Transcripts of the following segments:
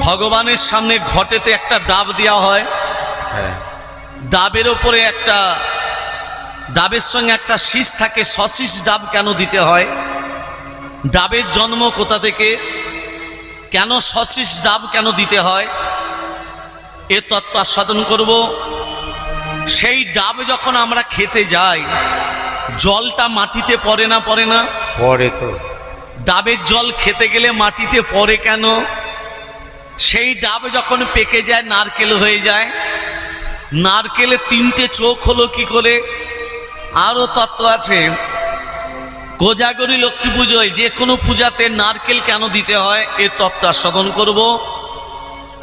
ভগবানের সামনে ঘটেতে একটা ডাব দেওয়া হয়, ডাবের ওপরে একটা ডাবের সঙ্গে একটা শীষ থাকে, সশীষ ডাব কেন দিতে হয়? ডাবের জন্ম কোথা থেকে, কেন সশীষ ডাব কেন দিতে হয়, এ তত্ত্ব আস্বাদন করব। সেই ডাব যখন আমরা খেতে যাই, জলটা মাটিতে পড়ে না? পড়ে না? পরে তো। ডাবের জল খেতে গেলে মাটিতে পড়ে কেন? সেই ডাব যখন পেকে যায় নারকেল হয়ে যায়, নারকেলে তিনটে চোখ হলো কি করে? আরো তত্ত্ব আছে। কোজাগরী লক্ষ্মী পুজোয় যে কোনো পূজাতে নারকেল কেন দিতে হয়, এর তত্ত্ব আস্বাদন করব।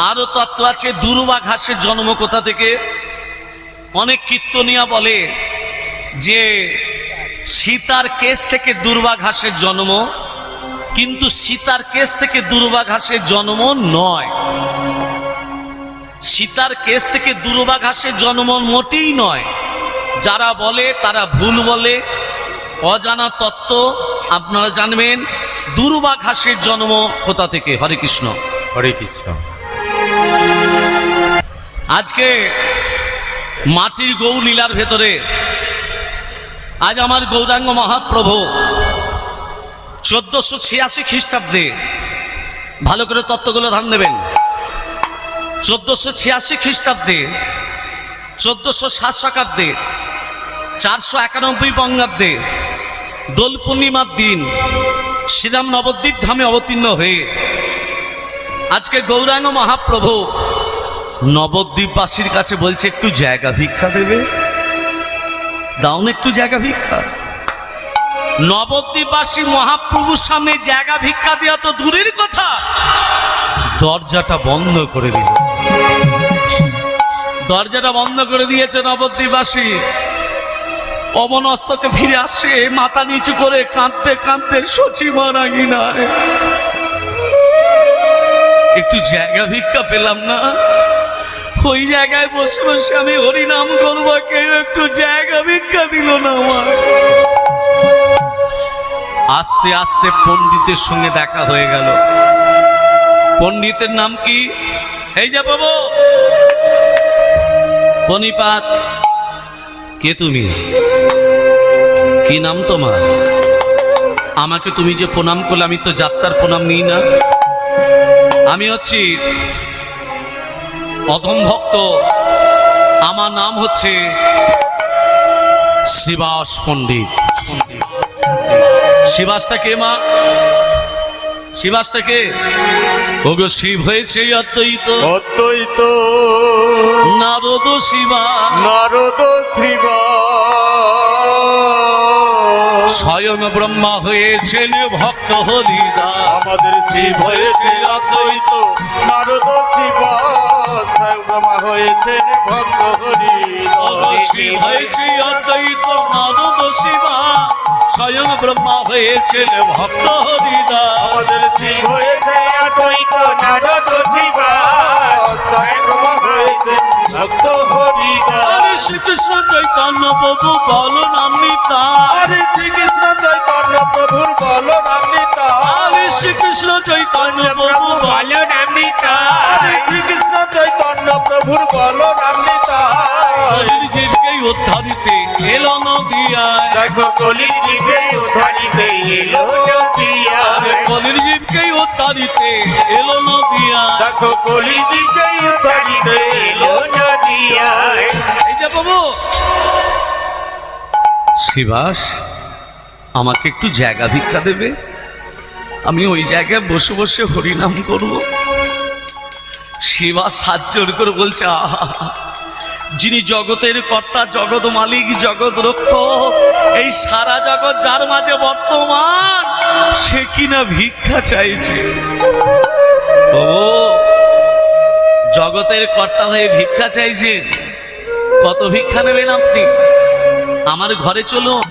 আরো তত্ত্ব আছে দুর্বা ঘাসের জন্ম কোথা থেকে। অনেক কীর্তনিয়া বলে যে সীতার কেশ থেকে দুর্বা ঘাসের জন্ম, কিন্তু সীতার কেশ থেকে দুর্বা ঘাসের জন্ম নয়। সীতার কেশ থেকে দুর্বা ঘাসের জন্ম মোটেই নয়। যারা বলে তারা ভুল বলে, অজানা তত্ত্ব। আপনারা জানবেন দুর্বা ঘাসের জন্ম কোথা থেকে। হরে কৃষ্ণ, হরে কৃষ্ণ। আজকে মাটির গৌলীলার ভেতরে আজ আমার গৌরাঙ্গ মহাপ্রভু 1486 খ্রিস্টাব্দে, ভালো করে তত্ত্বগুলো ধ্যান দেবেন, 1486 খ্রিস্টাব্দে, 1407 শকাব্দে, 491 বঙ্গাব্দে দোল পূর্ণিমার দিন শ্রীরাম নবদ্বীপ ধামে অবতীর্ণ হয়ে আজকে গৌরাঙ্গ মহাপ্রভু নবদ্বীপবাসীর কাছে বলছে একটু জায়গা ভিক্ষা দেবে, দাও না একটু জায়গা ভিক্ষা। নবদ্বীপবাসী মহাপ্রভুর সামনে জায়গা ভিক্ষা দেওয়া তো দূরের কথা, দরজাটা বন্ধ করে দিল। দরজাটা বন্ধ করে দিয়েছে নবদ্বীপবাসী। অমনস্তকে ফিরে আসছে মাথা নিচু করে, কাঁদতে কাঁদতে সচিমারা গিনায় একটু জায়গা ভিক্ষা পেলাম না, ওই জায়গায় বসে বসে আমি হরিনাম করবো, কেউ একটু জায়গা ভিক্ষা দিল না আমার। আস্তে আস্তে পণ্ডিতের সঙ্গে দেখা হয়ে গেল। পণ্ডিতের নাম কি? এই যে বাবু পনিপাত, কে তুমি? কি নাম তোমার? আমাকে তুমি যে প্রণাম করলে, আমি তো যাত্রার প্রণাম নিই না। আমি হচ্ছি অধম ভক্ত, আমার নাম হচ্ছে শিবাস পণ্ডিত। শিবাসটা কে মা? শিবাসটা কে? ওগো শিব হয়েছে অদ্বৈত, অদ্বৈত নারদ শিবা, নারদ শিবা, স্বয়ং ব্রহ্মা হয়েছেন ভক্ত হরিদাস। আমাদের শিব হয়েছে অদ্বৈত, নারদ শিবা, স্বয়ং ব্রহ্মা হয়েছেন ভক্ত হরিদাস। শিব হয়েছে অদ্বৈত নারদ শিবা, স্বয়ং ব্রহ্মা হয়েছেন ভক্ত হরিদাস। আমাদের শিব হয়েছে অদ্বৈত, নারদ শিবা, স্বয়ং ব্রহ্মা হয়েছেন ভক্ত হরিদাস। হরে শ্রীকৃষ্ণ চৈতন্য প্রভু বল নাম নিতাই, হরে শ্রীকৃষ্ণ চৈতন্য প্রভুর বল নাম নিতাই, হরে শ্রীকৃষ্ণ চৈতন্য প্রভু বল নাম নিতাই। হরে শ্রীকৃষ্ণ চৈতন্য প্রভুর বল নাম নিতাই। জীবকে উদ্ধারিতে এলো নদিয়ায়, দেখো কলির জীবে উদ্ধারিতে এলো নদিয়ায়, কলির জীবকে উদ্ধারিতে এলো নদিয়ায়। দেখো কলির জীবে উদ্ধারিতে এলো নদিয়ায়। এই যে বাবু শিবাস, আমাকে একটু জায়গা ভিক্ষা দেবে, আমি ওই জায়গায় বসে বসে হরিনাম করব। শিবাস হাত জোর করে বলছে, আহা, যিনি জগতের কর্তা, জগৎ মালিক, জগৎ রক্ষক, এই সারা জগৎ যার মাঝে বর্তমান, সে কিনা ভিক্ষা চাইছে। ও জগতের কর্তা হয়ে ভিক্ষা চাইছে, কত ভিক্ষা নেবেন আপনি? আমার ঘরে চলুন,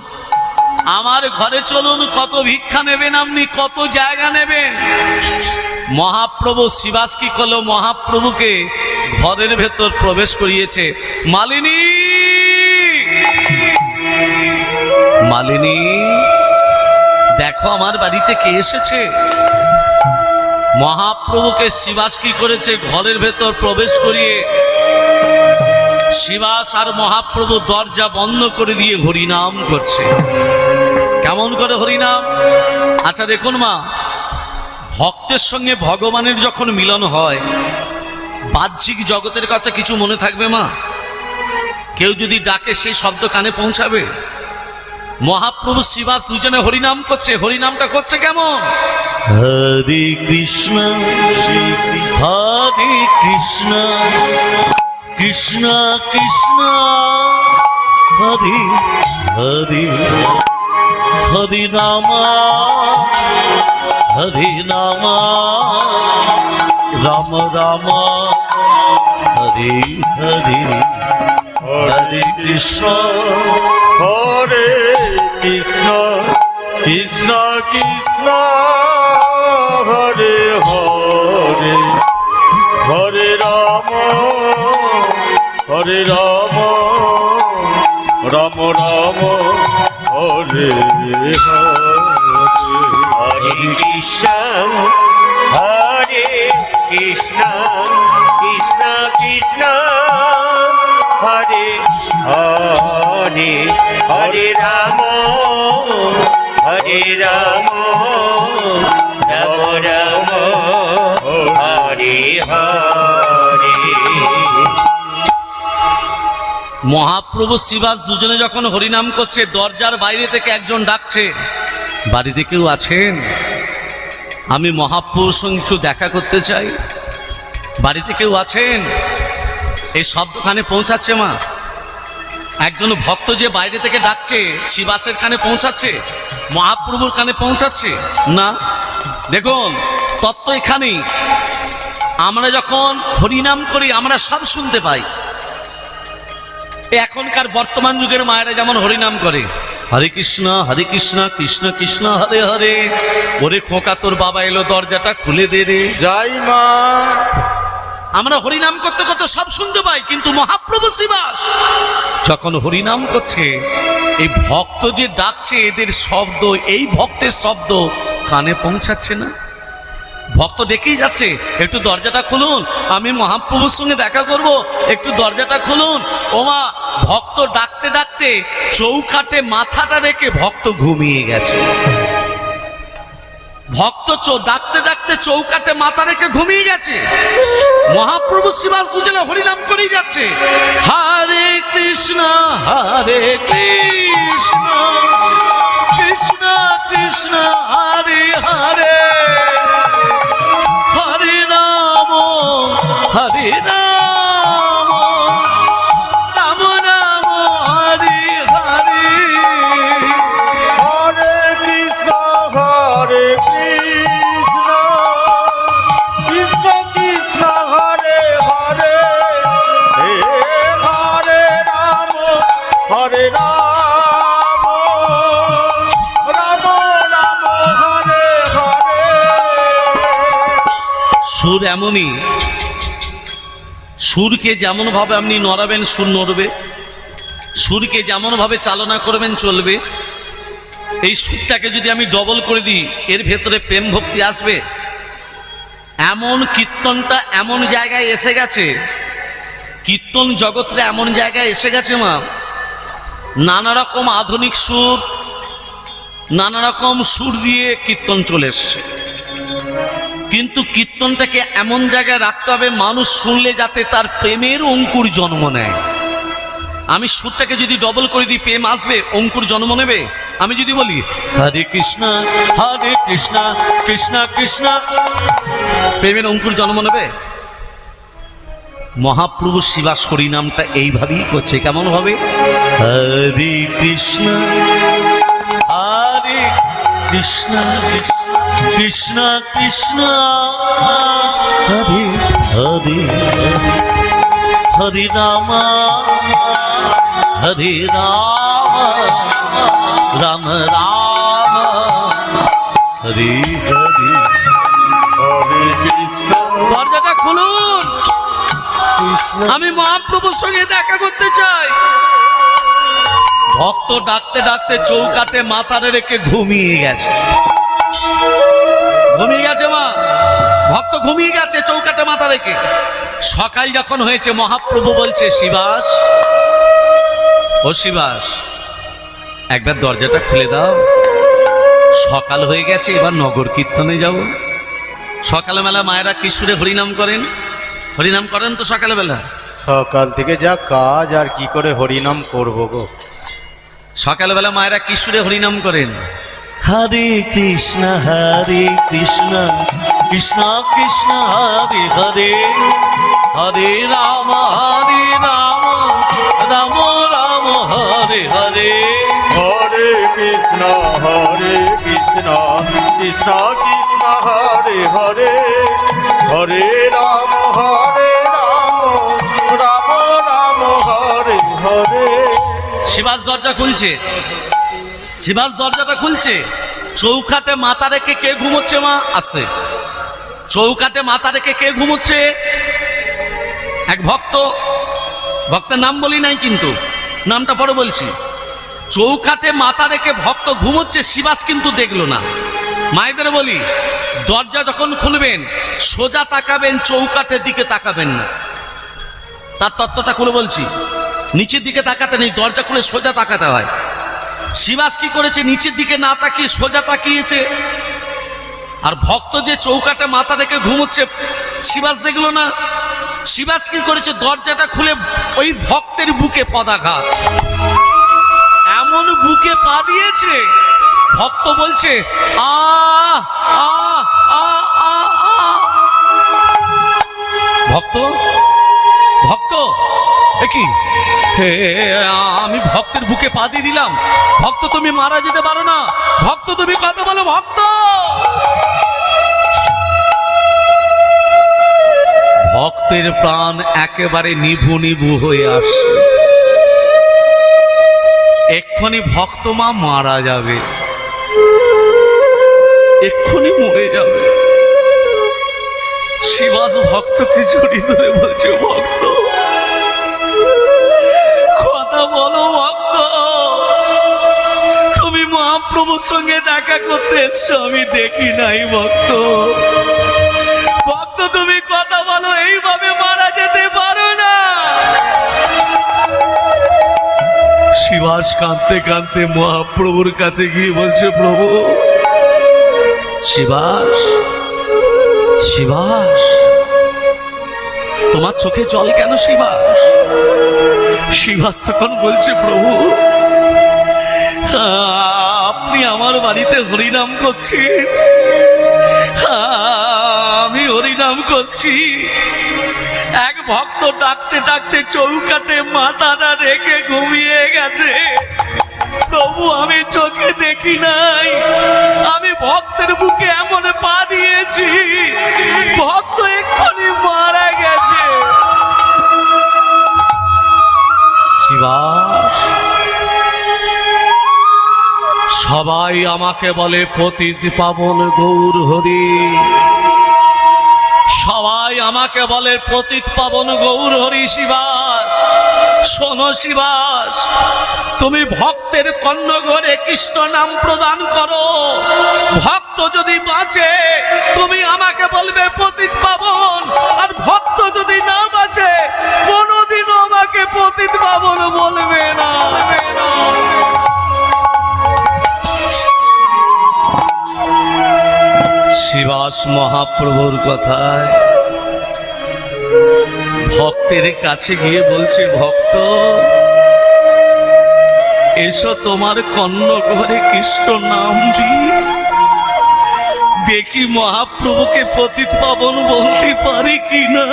আমার ঘরে চলুন, কত ভিক্ষা নেবেন আপনি, কত জায়গা নেবেন? মহাপ্রভু শিবাস কি করলো? মহাপ্রভুকে ঘরের ভেতর প্রবেশ করিয়েছে। মালিনী, মালিনী, দেখো আমার বাড়িতে কে এসেছে। মহাপ্রভুকে শিবাস কি করেছে, ঘরের ভেতর প্রবেশ করিয়ে শিবাস আর মহাপ্রভু দরজা বন্ধ করে দিয়ে হরিনাম করছে। কেমন করে হরিনাম? আচ্ছা দেখুন মা, ভক্তের সঙ্গে ভগবানের যখন মিলন হয়, বাহ্যিক জগতের কাছে কিছু মনে থাকবে মা? কেউ যদি ডাকে সেই শব্দ কানে পৌঁছাবে? মহাপ্রভু শিবাস দুজনে হরিনাম করছে। হরিনামটা করছে কেমন? হরে কৃষ্ণ হরে কৃষ্ণ কৃষ্ণ কৃষ্ণ হরে হরে, হরি রাম হরি রাম রাম রাম হরে হরে, হরে কৃষ্ণ হরে কৃষ্ণ কৃষ্ণ কৃষ্ণ হরে হরে, হরে রাম হরে রাম রাম রাম হরে হরে। হরে কৃষ্ণ হরে কৃষ্ণ কৃষ্ণ কৃষ্ণ হরে হরে, হরে রাম হরে রাম রাম রাম হরে হরে। মহাপ্রভু শিবাস দুজনে যখন হরিনাম করছে, দরজার বাইরে থেকে একজন ডাকছে, বাড়িতে কেউ আছেন? আমি মহাপ্রভুর সঙ্গে একটু দেখা করতে চাই, বাড়িতে কেউ আছেন? এই শব্দ কানে পৌঁছাচ্ছে মা? একজন ভক্ত যে বাইরে থেকে ডাকছে, শিবাসের কানে পৌঁছাচ্ছে, মহাপ্রভুর কানে পৌঁছাচ্ছে না? দেখুন তত্ত্ব এখানেই। আমরা যখন হরিনাম করি আমরা সব শুনতে পাই। এখনকার বর্তমান যুগের মায়েরা যেমন হরিনাম করে, হরে কৃষ্ণ কৃষ্ণ কৃষ্ণ হরে হরে, ওরে খোকা তোর বাবা এলো দরজাটা খুলে দে রে। যাই মা। আমরা হরিনাম করতে করতে সব শুনতে পাই, কিন্তু মহাপ্রভু শিবাস যখন হরিনাম করছে, এই ভক্ত যে ডাকছে এদের শব্দ, এই ভক্তের শব্দ কানে পৌঁছাচ্ছে না। ভক্ত ডেকেই যাচ্ছে, একটু দরজাটা খুলুন, আমি মহাপ্রভুর সঙ্গে দেখা করব, একটু দরজাটা খুলুন। ওমা, ভক্ত ডাকতে ডাকতে চৌকাঠে মাথাটা রেখে ভক্ত ঘুমিয়ে গেছে। ভক্ত ডাকতে ডাকতে চৌকাঠে মাথা রেখে ঘুমিয়ে গেছে। মহাপ্রভু শিবাস দুজনে হরিনাম করেই যাচ্ছে, হরে কৃষ্ণ কৃষ্ণ কৃষ্ণ হরে হরে, হরে রাম রাম রাম হরে হরে। হরে কৃষ্ণ কৃষ্ণ কৃষ্ণ হরে হরে, হে হরে রাম হরে রাম রাম রাম হরে হরে। সুর এমনই, সুরকে যেমন ভাবে আপনি নড়াবেন সুর নড়বে, সুরকে যেমন ভাবে চালনা করবেন চলবে। এই সুরটাকে যদি আমি ডবল করে দিই, এর ভেতরে প্রেম ভক্তি আসবে। এমন কীর্তনটা এমন জায়গায় এসে গেছে, কীর্তন জগৎটা এমন জায়গায় এসে গেছে মা, নানা রকম আধুনিক সুর, নানা রকম সুর দিয়ে কীর্তন চলে এসছে। কিন্তু কীর্তনটাকে এমন জায়গায় রাখতে হবে মানুষ শুনলে যাতে তার প্রেমের অঙ্কুর জন্ম নেয়। আমি সুরটাকে যদি ডবল করে দিই, প্রেম আসবে, অঙ্কুর জন্ম নেবে। আমি যদি বলি হরে কৃষ্ণ কৃষ্ণ কৃষ্ণ, প্রেমের অঙ্কুর জন্ম নেবে? মহাপ্রভু শিবাস হরিনামটা এইভাবেই করছে। কেমন ভাবে? হরে কৃষ্ণ কৃষ্ণ কৃষ্ণ হরে হরে, হরে রাম রাম রাম হরে হরে, হরে কৃষ্ণ দরজাটা খুলুন, আমি মহাপ্রভুর সঙ্গে দেখা করতে চাই। ভক্ত ডাকতে ডাকতে চৌকাঠে মাথা রেখে ঘুমিয়ে গেছে। ঘুমিয়ে গেছে মা, ভক্ত ঘুমিয়ে গেছে চৌকাটে মাথা রেখে। সকাল যখন হয়েছে মহাপ্রভু বলছে, শিবাস, ও শিবাস, একবার দরজাটা খুলে দাও, সকাল হয়ে গেছে, এবার নগর কীর্তনে যাব। সকালবেলা মায়েরা কি সুরে হরিনাম করেন? হরিনাম করেন তো সকালবেলা? সকাল থেকে যা কাজ, আর কি করে হরিনাম করব গো। সকালবেলা মায়েরা কি সুরে হরিনাম করেন? হরে কৃষ্ণ কৃষ্ণ কৃষ্ণ হরে হরে, হরে রাম রাম রাম হরে হরে। হরে কৃষ্ণ কৃষ্ণ কৃষ্ণ হরে হরে, হরে রাম রাম রাম হরে হরে। শিবাস দরজা খুলছে, শিবাস দরজাটা খুলছে। চৌকাটে মাথা রেখে কে ঘুমোচ্ছে মা? আসছে। চৌকাটে মাথা রেখে কে ঘুমোচ্ছে? এক ভক্ত, ভক্তের নাম বলি নাই কিন্তু, নামটা পরে বলছি। চৌকাটে মাথা রেখে ভক্ত ঘুমোচ্ছে, শিবাস কিন্তু দেখলো না। মায়েদের বলি, দরজা যখন খুলবেন সোজা তাকাবেন, চৌকাটের দিকে তাকাবেন না। তার তত্ত্বটা খুলে বলছি, নিচের দিকে তাকাতে নেই, দরজা খুলে সোজা তাকাতে হয়। শিবাস কি করেছে? নিচের দিকে না তাকিয়ে সোজা তাকিয়েছে। আর ভক্ত যে চৌকাটে মাথা রেখে ঘুমোচ্ছে, শিবাস দেখলো না। শিবাস কি করেছে? দরজাটা খুলে ওই ভক্তের বুকে পদাঘাত, এমন বুকে পা দিয়েছে, ভক্ত বলছে আ আ আ আ আ। ভক্ত ভক্ত কি আমি ভক্তের বুকে পা দিয়ে দিলাম? ভক্ত তুমি মারা যেতে পারো না, ভক্ত তুমি কথা বলো। ভক্ত, ভক্তের প্রাণ একেবারে নিভু নিভু হয়ে আসছে। এক্ষুনি ভক্ত মা মারা যাবে, এক্ষুনি মরে যাবে। শিবাস ভক্তকে জড়িয়ে ধরে বলছে, ভক্ত কথা বলো, ভক্ত তুমি মহাপ্রভুর সঙ্গে দেখা করতে এসছো, আমি দেখি নাই। ভক্ত, ভক্ত তুমি কথা বলো, এইভাবে মারা যেতে পারো না। শিবাস কাঁদতে কাঁদতে মহাপ্রভুর কাছে গিয়ে বলছে, প্রভু। শিবাস, শিবাস তোমার চোখে জল কেন? শিবাস, শিবাস তখন বলছে, প্রভু আপনি আমার বাড়িতে হরিনাম করছেন, আমি হরিনাম করছি। এক ভক্ত ডাকতে ডাকতে চৌকাটে মাথাটা রেখে ঘুমিয়ে গেছে। প্রভু আমি চোখে দেখি নাই, আমি ভক্তের বুকে এমন পা দিয়েছি, ভক্ত এক্ষুনি মারা গেছে। শিবাস, সবাই আমাকে বলে পতিত পাবন গৌর হরি, সবাই আমাকে বলে পতিত পাবন গৌর হরি। শিবাস শোনো, শিবাস তুমি ভক্তের কর্ণঘরে কৃষ্ণ নাম প্রদান করো, ভক্ত যদি বাঁচে তুমি আমাকে বলবে পতিত পাবন, আর ভক্ত যদি না বাঁচে কোনোদিনও আমাকে পতিত পাবন বলবে না। শিবাস মহাপ্রভুর কথায় ভক্তের কাছে গিয়ে বলছে, ভক্ত এসো তোমার কর্ণঘরে কৃষ্ণ নাম দিয়ে দেখি মহাপ্রভুকে পতিত পাবন বলতে পারি কিনা।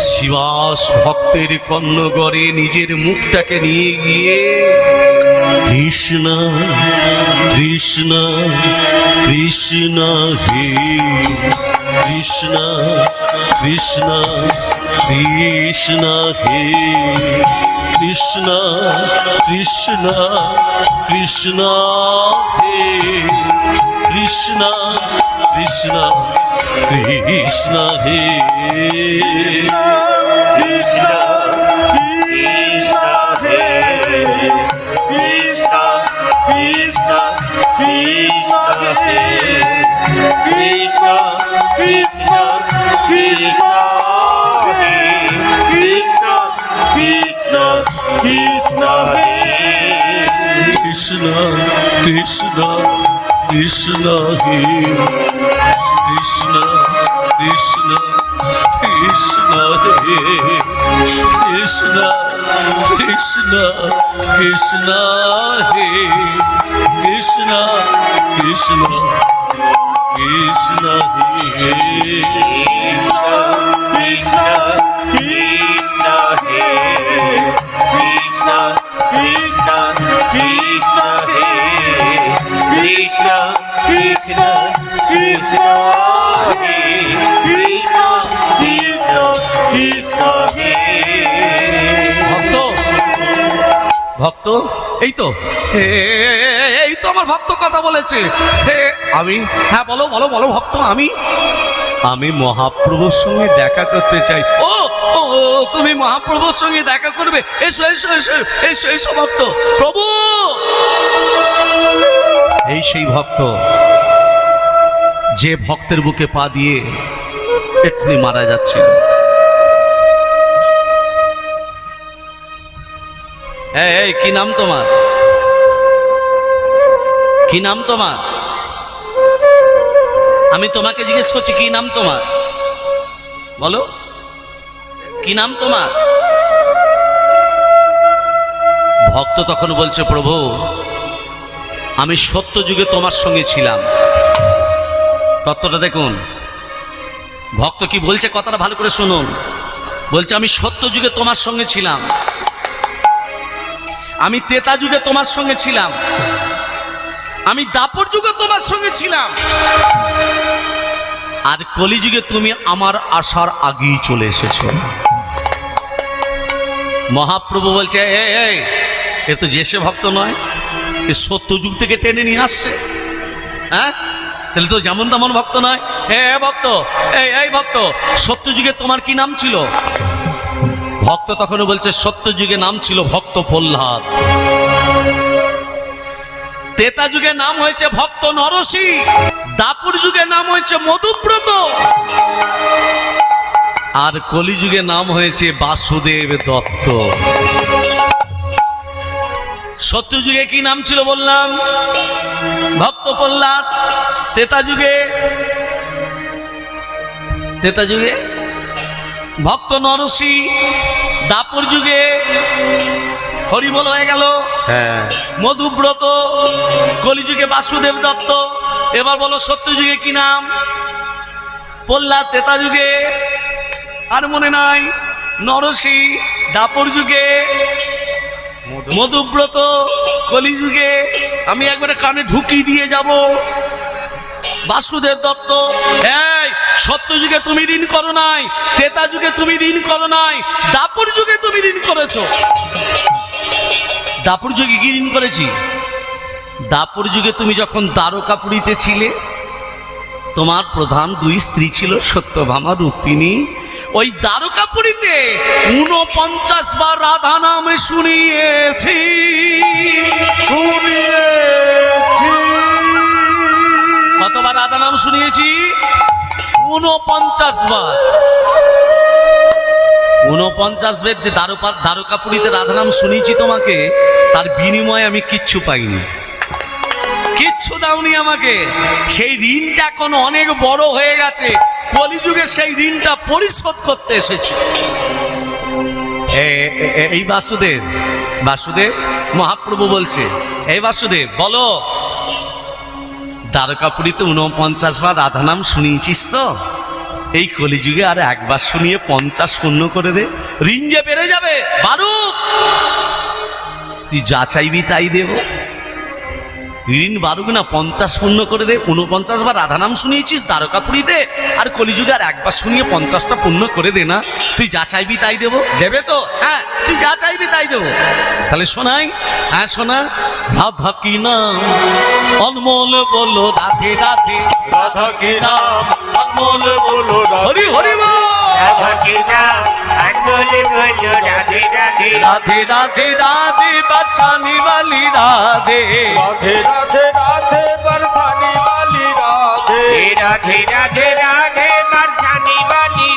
শিবাস ভক্তের কর্ণঘরে নিজের মুখটাকে নিয়ে গিয়ে কৃষ্ণ কৃষ্ণ কৃষ্ণ হে কৃষ্ণ কৃষ্ণ কৃষ্ণ হে কৃষ্ণ কৃষ্ণ কৃষ্ণ হে কৃষ্ণ কৃষ্ণ কৃষ্ণ হে কৃষ্ণ কৃষ্ণ হে কৃষ্ণ কৃষ্ণ কৃষ্ণ হে কৃষ্ণ কৃষ্ণ হে কৃষ্ণ কৃষ্ণ কৃষ্ণ হে কৃষ্ণ কৃষ্ণ কৃষ্ণ হে কৃষ্ণ কৃষ্ণ কৃষ্ণ হে কৃষ্ণ কৃষ্ণ কৃষ্ণ হে কৃষ্ণ কৃষ্ণ কৃষ্ণ হে কৃষ্ণ কৃষ্ণ হে কৃষ্ণ কৃষ্ণ কৃষ্ণ হে কৃষ্ণ কৃষ্ণ কৃষ্ণ হে কৃষ্ণ কৃষ্ণ কৃষ্ণ হে ভক্ত ভক্ত এই তো এই তো আমার ভক্ত কথা বলেছে। আমি হ্যাঁ বলো বলো বলো ভক্ত আমি মহাপ্রভুর সঙ্গে দেখা করতে চাই। ও ও তুমি মহাপ্রভুর সঙ্গে দেখা করবে? এসো এসো এসো এসো এসো ভক্ত। প্রভু এই সেই ভক্ত যে ভক্তের বুকে পা দিয়ে এক্ষুনি মারা যাচ্ছিল। এই কি নাম তোমার? কি নাম তোমার? আমি তোমাকে জিজ্ঞেস করছি কি নাম তোমার? বলো কি নাম তোমার? ভক্ত তখন বলছে প্রভু আমি সত্য যুগে তোমার সঙ্গে ছিলাম। তত্ত্বটা দেখুন ভক্ত কি বলছে, কথাটা ভালো করে শুনুন। বলছে আমি সত্য যুগে তোমার সঙ্গে ছিলাম, আমি ত্রেতা যুগে তোমার সঙ্গে ছিলাম, আমি দাপর যুগে তোমার সঙ্গে ছিলাম, আর কলিযুগে তুমি আমার আসার আগেই চলে এসেছো। মহাপ্রভু বলছে এ তো যে সে ভক্ত নয়, এ সত্য যুগ থেকে টেনে নিয়ে আসছে। হ্যাঁ তাহলে তো যেমন তেমন ভক্ত নয়। ভক্ত এই ভক্ত সত্য যুগে তোমার কি নাম ছিল? ভক্ত তখন বলছে সত্য যুগে নাম ছিল ভক্ত প্রহ্লাদ, ত্রেতা যুগে নাম হয়েছে ভক্ত নরসি, দাপুর যুগে নাম হয়েছে মধুব্রত, আর কলিযুগে নাম হয়েছে বাসুদেব দত্ত। সত্য যুগে কি নাম ছিল বললাম? ভক্ত প্রহ্লাদ। ত্রেতা যুগে ভক্ত নরসি, দাপর যুগে হরিবল হয়ে গেল মধুব্রত, কলিযুগে বাসুদেব দত্ত। এবার বলো সত্য যুগে কি নাম? প্রহ্লাদ। ত্রেতা যুগে আর মনে নাই, নরসি। দাপর যুগে মধুব্রত, কলিযুগে আমি একবারে কানে ঢুকিয়ে দিয়ে যাব বাসুদেব দত্ত। এই সত্য যুগে তুমি ঋণ করো নাই, ত্রেতা যুগে তুমি ঋণ করো নাই, দাপর যুগে তুমি ঋণ করেছো। দাপর যুগে কি ঋণ করেছি? দাপর যুগে তুমি যখন দ্বারকাপুরীতে ছিলে, তোমার প্রধান দুই স্ত্রী ছিল সত্যভামা রূপিণী। ওই দ্বারকাপুরীতে 49 বার রাধা নাম শুনিয়েছি। কতবার রাধা নাম শুনিয়েছি? 49 বার। 49 বার দ্বারকাপুরীতে রাধা নাম শুনিয়েছি তোমাকে, তার বিনিময়ে আমি কিচ্ছু পাইনি, কিচ্ছু দাওনি আমাকে। সেই ঋণটা এখন অনেক বড় হয়ে গেছে, কলিযুগে সেই ঋণটা পরিশোধ করতে এসেছি। এই বাসুদেব মহাপ্রভু বলছে, এই বাসুদেব বলো দ্বারকাপুরীতে 49 বার রাধা নাম শুনিয়েছিস তো? এই কলিযুগে আর একবার শুনিয়ে 50 পূর্ণ করে দে, ঋণ যে বেড়ে যাবে। বারুক তুই যা চাইবি তাই দেব। ঋণ বারুক না, 50 পূর্ণ করে দে। 49 বার রাধা নাম শুনিয়েছিস দ্বারকাপুরীতে, আর কলিযুগে আর একবার শুনিয়ে 50টা পূর্ণ করে দে না, তুই যা চাইবি তাই দেবো। দেবে তো? হ্যাঁ তুই যা চাইবি তাই দেবো। তাহলে শোনাই। হ্যাঁ শোনা। রাধা কি নাম অনমোল বলো রাধে রাধে, রাধা কি নাম অনমোল বলো হরি হরি বল। রাধা কি নাম অনমোল বলো রাধে রাধে, রাধে রাধে রাধে বরসানে वाली রাধে, রাধে রাধে রাধে বরসানে वाली রাধে, রাধে রাধে রাধে বরসানে वाली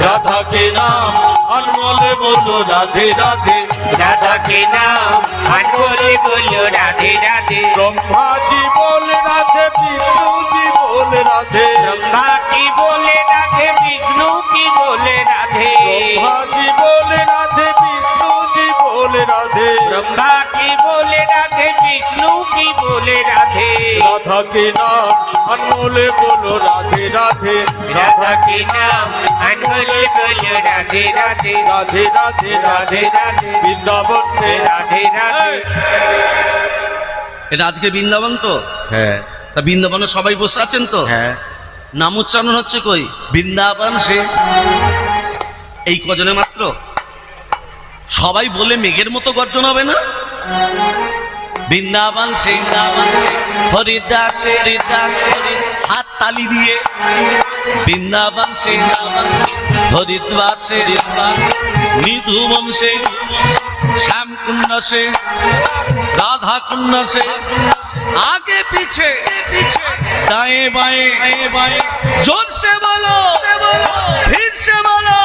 রাধা কে নাম অনমোল বলো রাধে রাধে राधा के नाम अनमोल बोलो राधे राधे ब्रह्मा जी बोले राधे विष्णु जी बोले राधे ब्रह्मा की बोले राधे विष्णु की बोले राधे ब्रह्मा जी बोले राधे विष्णु जी बोले राधे ब्रह्मा की बोले राधे विष्णु की बोले राधे राधा के नाम अनमोल बोलो राधे राधे राधा के नाम अनमोल बोलो राधे राधे राधे राधे राधे राधे वृंदावन से राधे राधे এটা আজকে বৃন্দাবন তো, হ্যাঁ তা বৃন্দাবনে সবাই বসে আছেন তো, হ্যাঁ নাম উচ্চারণ হচ্ছে কই? বৃন্দাবন সে, এই কজনে মাত্র। সবাই বলে মেঘের মতো গর্জন হবে না? বৃন্দাবন সে, বৃন্দাবন সে, হরিদাসে হরিদাসে, হাত তালি দিয়ে বৃন্দাবন সে, বৃন্দাবন সে, হরিদ্বাসে হরিদ্বার, নিধুবন সে, শ্যাম কুণ্ড সে, राधा कुंड से, आगे पीछे दाएं बाएं बाएं, जोर से बोलो फिर से बोलो,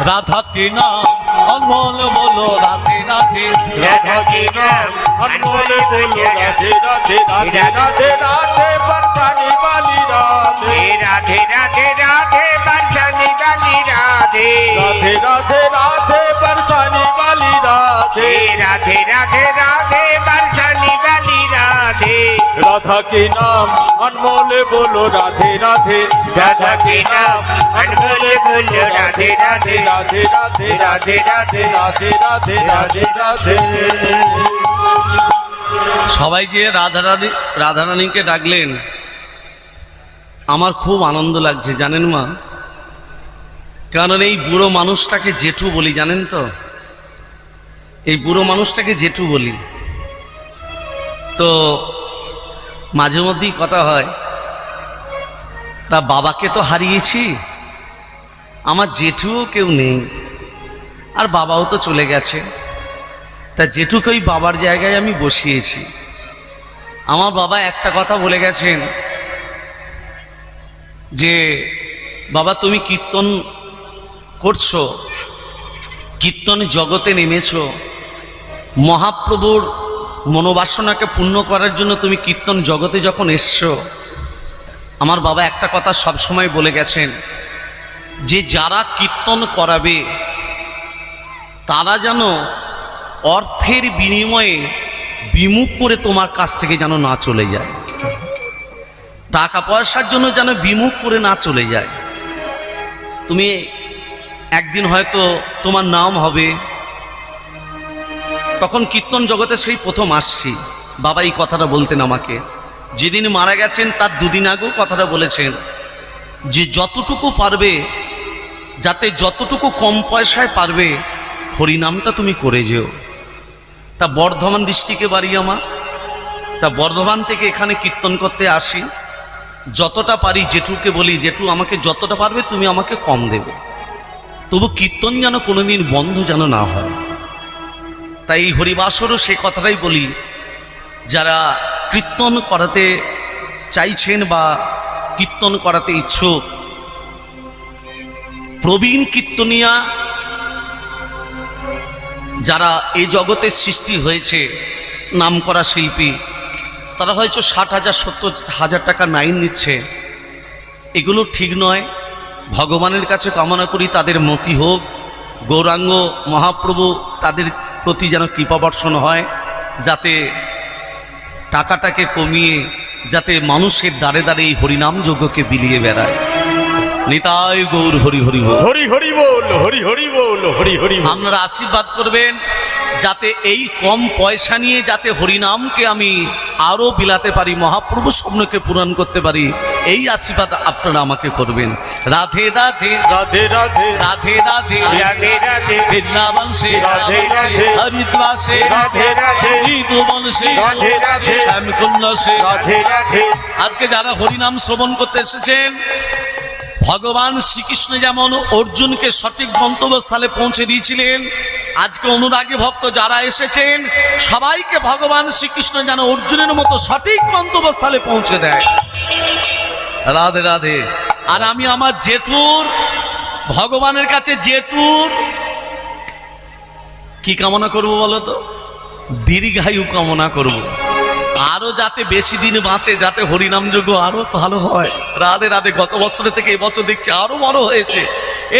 राधा के नाम अनमोल बोलो राधे राधे राधा के नाम अनमोल बोलो राधे राधे राधे राधे राधे बरसाने वाली राधे राधे राधे राधे बरसाने वाली राधे राधे राधे राधे बरसाने वाली राधे राधे राधे राधे बरसाने वाली राधे राधा के नाम अनमोल बोलो राधे राधे राधा के नाम अनमोल बोलो राधे राधे राधे राधे राधे राधे राधे राधे राधे राधे সবাই যে রাধারানীকে ডাকলেন, আমার খুব আনন্দ লাগছে জানেন মা, কারণ এই বুড়ো মানুষটাকে জেঠু বলি, জানেন তো, এই বুড়ো মানুষটাকে জেঠু বলি। তো মাঝে মধ্যেই কথা হয়, তা বাবাকে তো হারিয়েছি, আমার জেঠুও কেউ নেই, আর বাবাও তো চলে গেছে, তা জেঠুকে ওই বাবার জায়গায় আমি বসিয়েছি। আমার বাবা একটা কথা বলে গেছেন যে বাবা তুমি কীর্তন করছো, কীর্তন জগতে নেমেছো, মহাপ্রভুর মনোবাসনাকে পূর্ণ করার জন্য তুমি কীর্তন জগতে যখন এসছো, আমার বাবা একটা কথা সবসময় বলে গেছেন যে যারা কীর্তন করাবে তারা যেন অর্থের বিনিময়ে বিমুখ করে তোমার কাছ থেকে যেন না চলে যায়, টাকা পয়সার জন্য যেন বিমুখ করে না চলে যায়। তুমি একদিন হয়তো তোমার নাম হবে, তখন কীর্তন জগতে সেই প্রথম আসছি। বাবা এই কথাটা বলতেন আমাকে, যেদিন মারা গেছেন তার দুদিন আগেও কথাটা বলেছেন যে যতটুকু পারবে, যাতে যতটুকু কম পয়সায় পারবে হরিনামটা তুমি করে যেও। তা বর্ধমান ডিস্ট্রিক্টে বাড়ি আমার, তা বর্ধমান থেকে এখানে কীর্তন করতে আসি, যতটা পারি জেঠুকে বলি জেঠু আমাকে যতটা পারবে তুমি আমাকে কম দেবে, তবু কীর্তন যেন কোনোদিন বন্ধ যেন না হয়। তাই এই হরিবাসরও সে কথাটাই বলি, যারা কীর্তন করাতে চাইছেন বা কীর্তন করাতে ইচ্ছুক, প্রবীণ কীর্তনিয়া যারা এই জগতে সৃষ্টি হয়েছে, নামকরা শিল্পী, তারা হয়তো 60,000 70,000 টাকা মাইন নিচ্ছে, এগুলো ঠিক নয়। ভগবানের কাছে কামনা করি তাদের মতি হোক, গৌরাঙ্গ মহাপ্রভু তাদের প্রতি যেন কৃপাবর্ষণ হয়, যাতে টাকাটাকে কমিয়ে যাতে মানুষের দ্বারে দ্বারে এই হরিনাম যজ্ঞকে বিলিয়ে বেড়ায়। নিতাই গৌর হরি হরি বল, হরি হরি বল, হরি হরি বল, হরি হরি বল। আপনারা আশীর্বাদ করবেন যাতে এই কম পয়সা নিয়ে যাতে হরিনামকে আমি আরো বিলাতে পারি, মহাপ্রভু স্বপ্নকে পূরণ করতে পারি, এই আশীর্বাদ আপনারা আমাকে করবেন। রাধে রাধে রাধে রাধে রাধে রাধে राधे राधे বৃন্দাবন সে, রাধে রাধে হরিদ্বার সে, রাধে রাধে নিধুবন সে, রাধে রাধে শ্যামকুণ্ড সে। রাধে রাধে আজকে যারা হরিনাম শ্রবণ করতে এসেছেন, ভগবান শ্রীকৃষ্ণ যেমন অর্জুনকে সঠিক গন্তব্যস্থলে পৌঁছে দিয়েছিলেন, আজকে অনুরাগী ভক্ত যারা এসেছেন সবাইকে ভগবান শ্রীকৃষ্ণ যেন অর্জুনের মতো সঠিক গন্তব্যস্থলে পৌঁছে দেয়। রাধে রাধে। আর আমি আমার জেঠুর ভগবানের কাছে জেঠুর কি কামনা করব বলো তো? দীর্ঘায়ু কামনা করব, আরো যাতে বেশি দিন বাঁচে, যাতে হরিনাম যজ্ঞ আরো ভালো হয়। রাধে রাধে। গত বছরের থেকে এবছর দেখছি আরো বড় হয়েছে,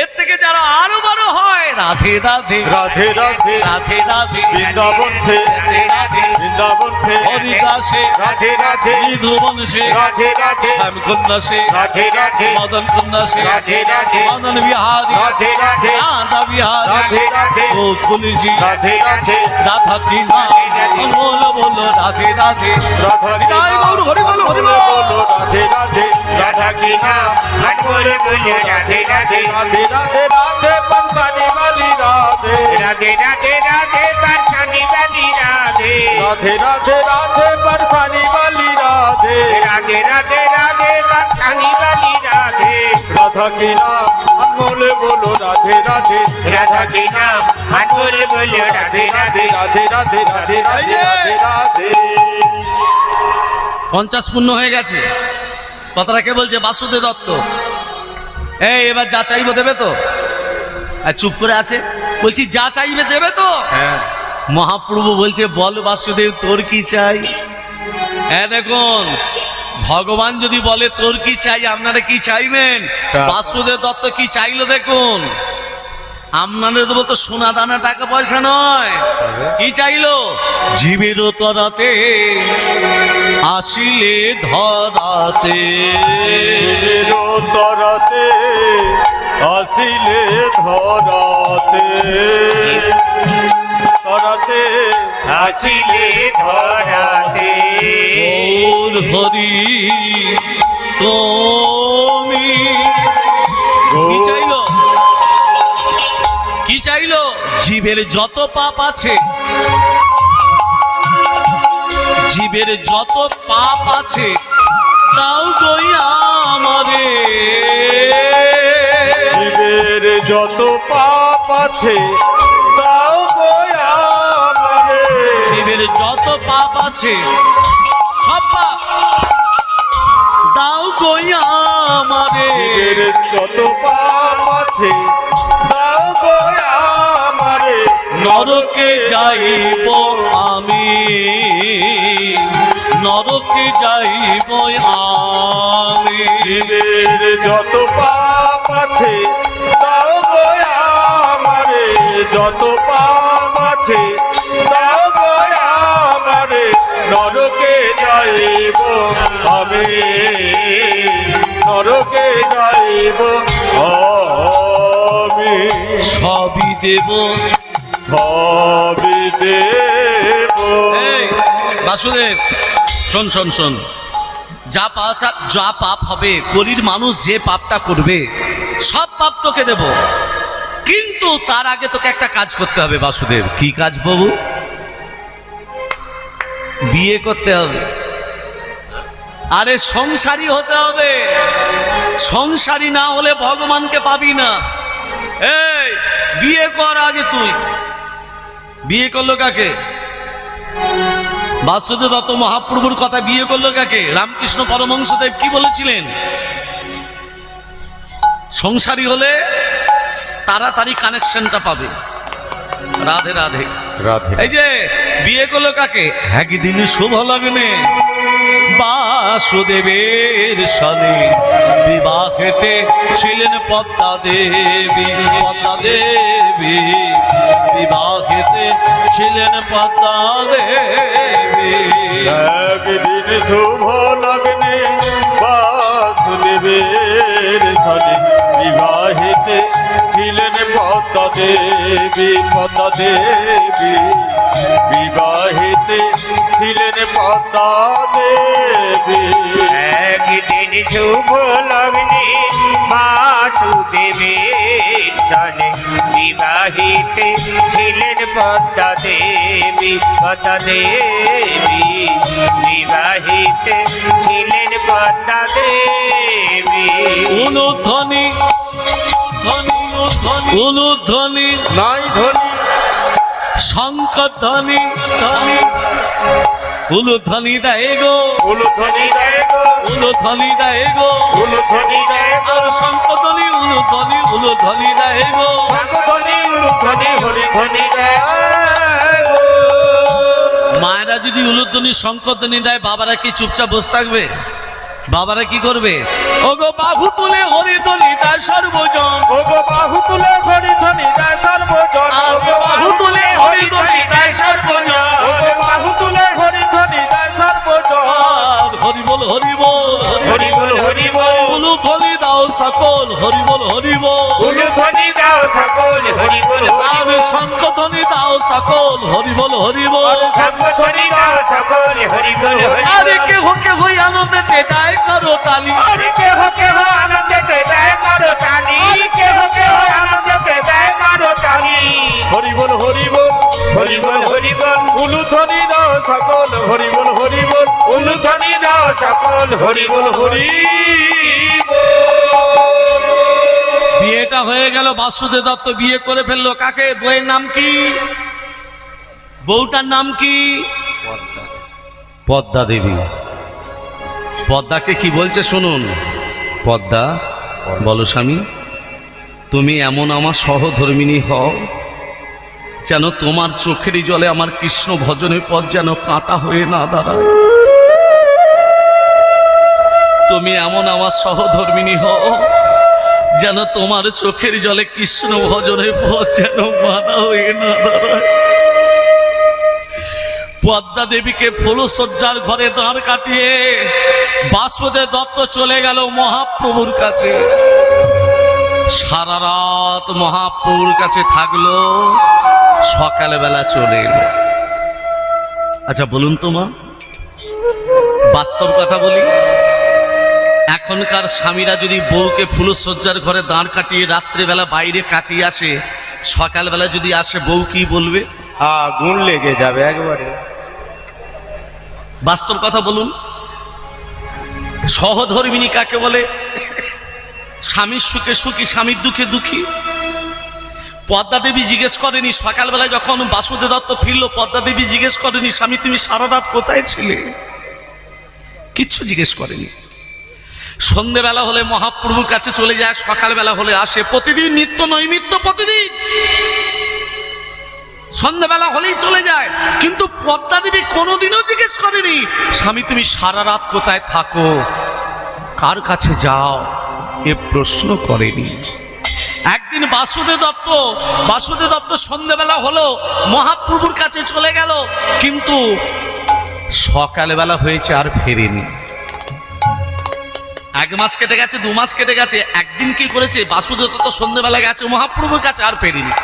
এর থেকে যারা আরো বড় হয়। রাধে রাধে রাধে রাধে রাধে রাধে। বৃন্দাবন সে রাধে রাধে বৃন্দাবন সে হরিদাসে রাধে রাধে মধুবন সে রাধে রাধে শ্যামকুন্দ সে রাধে রাধে মদন কুন্দ সে রাধে রাধে মদন বিহারী রাধে রাধে রাধা বিহারী রাধে রাধে গোকুলজি রাধে রাধে রাধা কি নাম বলো বলো রাধে রাধে। রাধা কি বিদায় নাম গৌর হরি বল হরি বল। বলো রাধে রাধে রাধা কি নাম मन बोले बोले राधे राधे राधे राधे राधे बरसाने वाली राधे राधे राधे राधे बरसाने वाली राधे राधे राधे राधे बरसाने वाली राधे राधे राधे राधे बरसाने वाली राधे राधा की नाम अनमोल बोलो राधे राधे राधा के नाम मन बोले बोले राधे राधे राधे राधे राधे राधे राधे राधे 50 পূর্ণ হয়ে গেছে। কথাটা কে বলছে? বাসুদেব দত্ত। এই এবার যা চাইবে দেবে তো? আর চুপ করে আছে। বলছি যা চাইবে দেবে তো? হ্যাঁ মহাপ্রভু বলছে বল বাসুদেব তোর কি চাই। হ্যাঁ দেখুন, ভগবান যদি বলে তোর কি চাই, আপনারা কি চাইবেন? বাসুদেব দত্ত কি চাইলো দেখুন। আপনাদের দেবো তো সোনা দানা টাকা পয়সা নয়। কি চাইলো? জীবের তরাতে আসিলে ধরাতে। জীবের তরাতে আসিলে ধরাতে তরাতে हसीले धराते গৌর হরি তুমি কি চাইলো? কি চাইলো? জীবের যত পাপ আছে, জীবের যত পাপ আছে তাও কই আমারে। জীবের যত পাপ আছে তাও গোয়া আমারে জীবের যত পাপ আছে সব পাপ দাও কই আমারে। জীবের যত পাপ আছে তাও গোয়া আমারে নরকে যাইব আমি, নরকে যাইব আমি। জীবের যত পাপ আছে তাও গোয়া আমারে যত পাপ আছে তাও গোয়া আমারে নরকে যাইব আমি নরকে যাইব আমি সবই দেব। সবই দেব এই বাসুদেব শোন শোন শোন, যা পাপ হবে, কলির মানুষ যে পাপটা করবে সব পাপ তোকে দেব, কিন্তু তার আগে তোকে একটা কাজ করতে হবে বাসুদেব। কি কাজ বাবু? বিয়ে করতে হবে। আরে সংসারী হতে হবে। সংসারী না হলে ভগবানকে পাবি না। এই বিয়ে কর আগে তুই। বিয়ে করলো কাকে? বাসুদেব দত্ত মহাপ্রভুর কথা বিয়ে করলো কাকে? রামকৃষ্ণ পরমহংসদেব কি বলেছিলেন? সংসারী হলে তাড়াতাড়ি কানেকশনটা পাবে। রাধে রাধে রাধে এই যে বিয়ে করলো কাকে? একদিন শুভ লগ্নে বাসুদেবের সানে বিবাহেতে ছিলেন পদ্মা দেবী। পদ্মা দেবী বিবাহেতে ছিলেন পদ্মা দেবী। একদিন শুভ লগ্নে বাসুদেবের সনে বিবাহিতে ছিলেন পদ্মা দেবী। পদ্মা দেবী বিবাহিতে ছিলেন পদ্মা দেবী। एक दिन शुभ लग्ने वासुदेवेर सने विवाहित छिलेन पद्मा देवी। पद्मा देवी विवाहित छिलेन पद्मा देवी। উলুধ্বনি উলুধ্বনি নাই ধনী শঙ্কর ধ্বনি ধ্বনি উলুধ্বনি দেয় গো, উলুধ্বনি দেয় গো, উলুধ্বনি দেয় গো, উলুধ্বনি দেয় গো, আর শঙ্খধ্বনি উলুধ্বনি, উলুধ্বনি দেয় গো। শঙ্খধ্বনি উলুধ্বনি হরিধ্বনি দেয় গো। মায়েরা যদি উলুধ্বনি শঙ্খধ্বনি দেয়, বাবারা কি চুপচাপ বসে থাকবে? বাবারা কি করবে? ওগো বাহু তুলে হরিধ্বনি দেয় সর্বজন, ওগো বাহু তুলে হরিধ্বনি দেয় সর্বজন, ওগো বাহু তুলে হরিধ্বনি দেয় সর্বজন, ওগো বাহু তুলে হরিধ্বনি দেয় সর্বজন। আর হরি বল হরি বল, হরি বল হরি বল, উলুধ্বনি দাও সকল, হরি বল হরি বল। উলুধ্বনি দাও সকল, হরি বল হরি আর বল। শঙ্খধ্বনি দাও সকল, হরি বল হরি বল। শঙ্খধ্বনি দাও সকল, হরি বল হরি বল। আরে কে হই আনন্দেতে দেয় করো তালি, আরে কেহ কেহ আনন্দেতে দেয় করো তালি, কেহ কেহ আনন্দেতে দেয় করো তালি। হরি বল হরি বল, হরি বল হরি বল, উলুধ্বনি দাও সকল, হরি বল হরি বল, উলুধ্বনি দাও সকল, হরি বল হরি বল। বিয়েটা হয়ে গেল, বাসুদেব দত্ত বিয়ে করে ফেললো। কাকে? বউয়ের নাম কি? বউটার নাম কি? পদ্মা দেবী। পদ্মাকে কি বলছে শুনুন। পদ্মা, বলো স্বামী, তুমি এমন আমার সহধর্মিণী হও যেন তোমার চোখেরই জলে আমার কৃষ্ণ ভজনের পথ যেন কাঁটা হয়ে না দাঁড়ায়। তুমি এমন আমার সহধর্মিণী হও যেন তোমার চোখের জলে কৃষ্ণ ভজনের পথ যেন বাধা হয়ে না দাঁড়ায়। পদ্মা দেবীকে ফুলসজ্জার ঘরে দাঁড় কাটিয়ে বাসুদেব দত্ত চলে গেল মহাপ্রভুর কাছে। সারা রাত মহাপ্রভুর কাছে থাকলো, সকালবেলা চলে এলো। আচ্ছা বলুন তো মা, বাস্তব কথা বলি, এখনকার স্বামীরা যদি বউকে ফুলসজ্জার ঘরে দাঁড় কাটিয়ে রাত্রেবেলা বাইরে কাটিয়ে আসে, সকালবেলা যদি আসে, বউ কি বলবে? আগুন লেগে যাবে একবারে। বাস্তব কথা বলুন। সহধর্মিণী কাকে বলে? স্বামীর সুখে সুখী, স্বামীর দুঃখে দুঃখী। পদ্মা দেবী জিজ্ঞেস করেনি সকালবেলা যখন বাসুদেব দত্ত ফিরল, পদ্মা দেবী জিজ্ঞেস করেনি স্বামী তুমি সারা রাত কোথায় ছিলে? কিচ্ছু জিজ্ঞেস করেনি। সন্ধ্যেবেলা হলে মহাপ্রভুর কাছে চলে যায়, সকালবেলা হলে আসে। প্রতিদিন নিত্য নৈমিত্য, প্রতিদিন সন্ধ্যাবেলা হলেই চলে যায়। কিন্তু পদ্মা দেবী কোনোদিনও জিজ্ঞেস করেনি স্বামী তুমি সারা রাত কোথায় থাকো, কার কাছে যাও, এ প্রশ্ন করেনি। একদিন বাসুদেব দত্ত সন্ধ্যাবেলা হলো মহাপ্রভুর কাছে চলে গেল, কিন্তু সকালবেলা হয়েছে আর ফেরেনি। 1 মাস কেটে গেছে, 2 মাস কেটে গেছে। একদিন কি করেছে, বাসুদেব দত্ত সন্ধ্যাবেলা গেছে মহাপ্রভুর কাছে, আর ফেরেনি।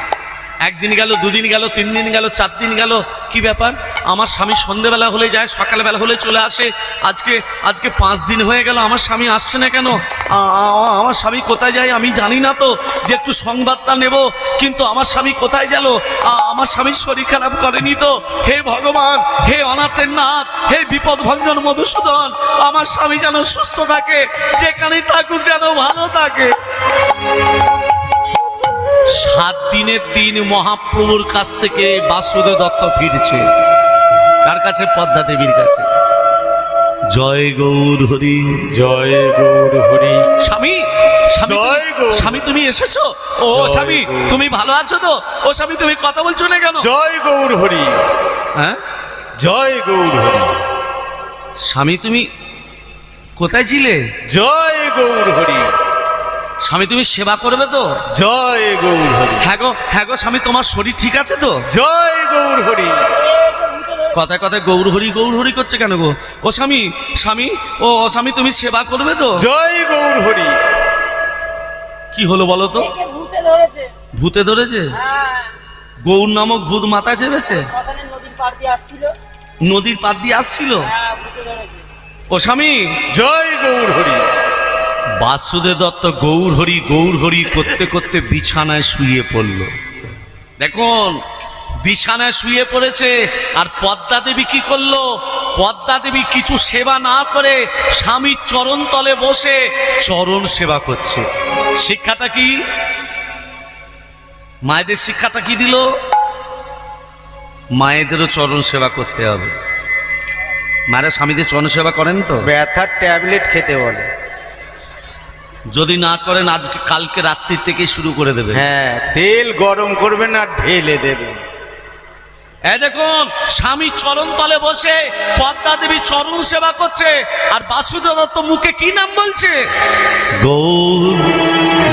1 দিন গেল, 2 দিন গেল, 3 দিন গেল, 4 দিন গেল। কি ব্যাপার, আমার স্বামী সন্ধ্যেবেলা হলে যায়, সকালবেলা হলে চলে আসে, আজকে 5 দিন হয়ে গেল আমার স্বামী আসছে না কেন? আমার স্বামী কোথায় যায় আমি জানি না তো, যে একটু সংবাদটা নেব। কিন্তু আমার স্বামী কোথায় গেল? আমার স্বামীর শরীর খারাপ করেনি তো? হে ভগবান, হে অনাথের নাথ, হে বিপদ ভঞ্জন মধুসূদন, আমার স্বামী যেন সুস্থ থাকে, যেখানেই থাকুক যেন ভালো থাকে। 7 দিনের দিন মহাপ্রভুর কাছ থেকে বাসুদেব দত্ত ফিরছে। কার কাছে? পদ্মা দেবীর কাছে। জয় গৌর হরি, জয় গৌর হরি। স্বামী, জয় গৌর। স্বামী তুমি এসেছো? ও জয় স্বামী গৌর। তুমি ভালো আছো তো? ও স্বামী তুমি কথা বলছো না কেন? জয় গৌর হরি, হ্যাঁ জয় গৌর হরি। স্বামী তুমি কোথায় ছিলে? জয় গৌর হরি, স্বামী তুমি সেবা করবে তো? জয় গৌর হরি। হ্যাঁ গো স্বামী, তোমার শরীর ঠিক আছে তো? জয় গৌর হরি। কথায় কথায় গৌর হরি করছে কেন গো? ও স্বামী, ও স্বামী তুমি সেবা করবে তো? জয় গৌর হরি। কি হলো বলো তো? ভূতে ধরেছে। ভূতে ধরেছে? হ্যাঁ, গৌর নামক ভূত মাথায় চেপেছে? শ্মশানের নদীর পাড় দিয়ে আসছিল। নদীর পাড় দিয়ে আসছিল? হ্যাঁ, ভূতে ধরেছে। ও স্বামী, জয় গৌর হরি। বাসুদেব দত্ত গৌর হরি করতে করতে বিছানায় শুয়ে পড়ল। দেখুন, বিছানায় শুয়ে পড়েছে। আর পদ্মা দেবী কি করলো? পদ্মা দেবী কিছু সেবা না করে স্বামীর চরণ তলে বসে চরণ সেবা করছে। শিক্ষাটা কি? মায়েদের শিক্ষাটা কি দিল? মায়েদেরও চরণ সেবা করতে হবে। মারা স্বামীদের চরণসেবা করেন তো? ব্যথার ট্যাবলেট খেতে বলে। যদি না করেন আজকে কালকে রাত্রির থেকে শুরু করে দেবে। হ্যাঁ, তেল গরম করবেন আর ঢেলে দেবেন। এই দেখুন, স্বামী চরণ তলে বসে পদ্মা দেবী চরণ সেবা করছে, আর বাসুদেব দত্ত মুখে কি নাম বলছে? গৌর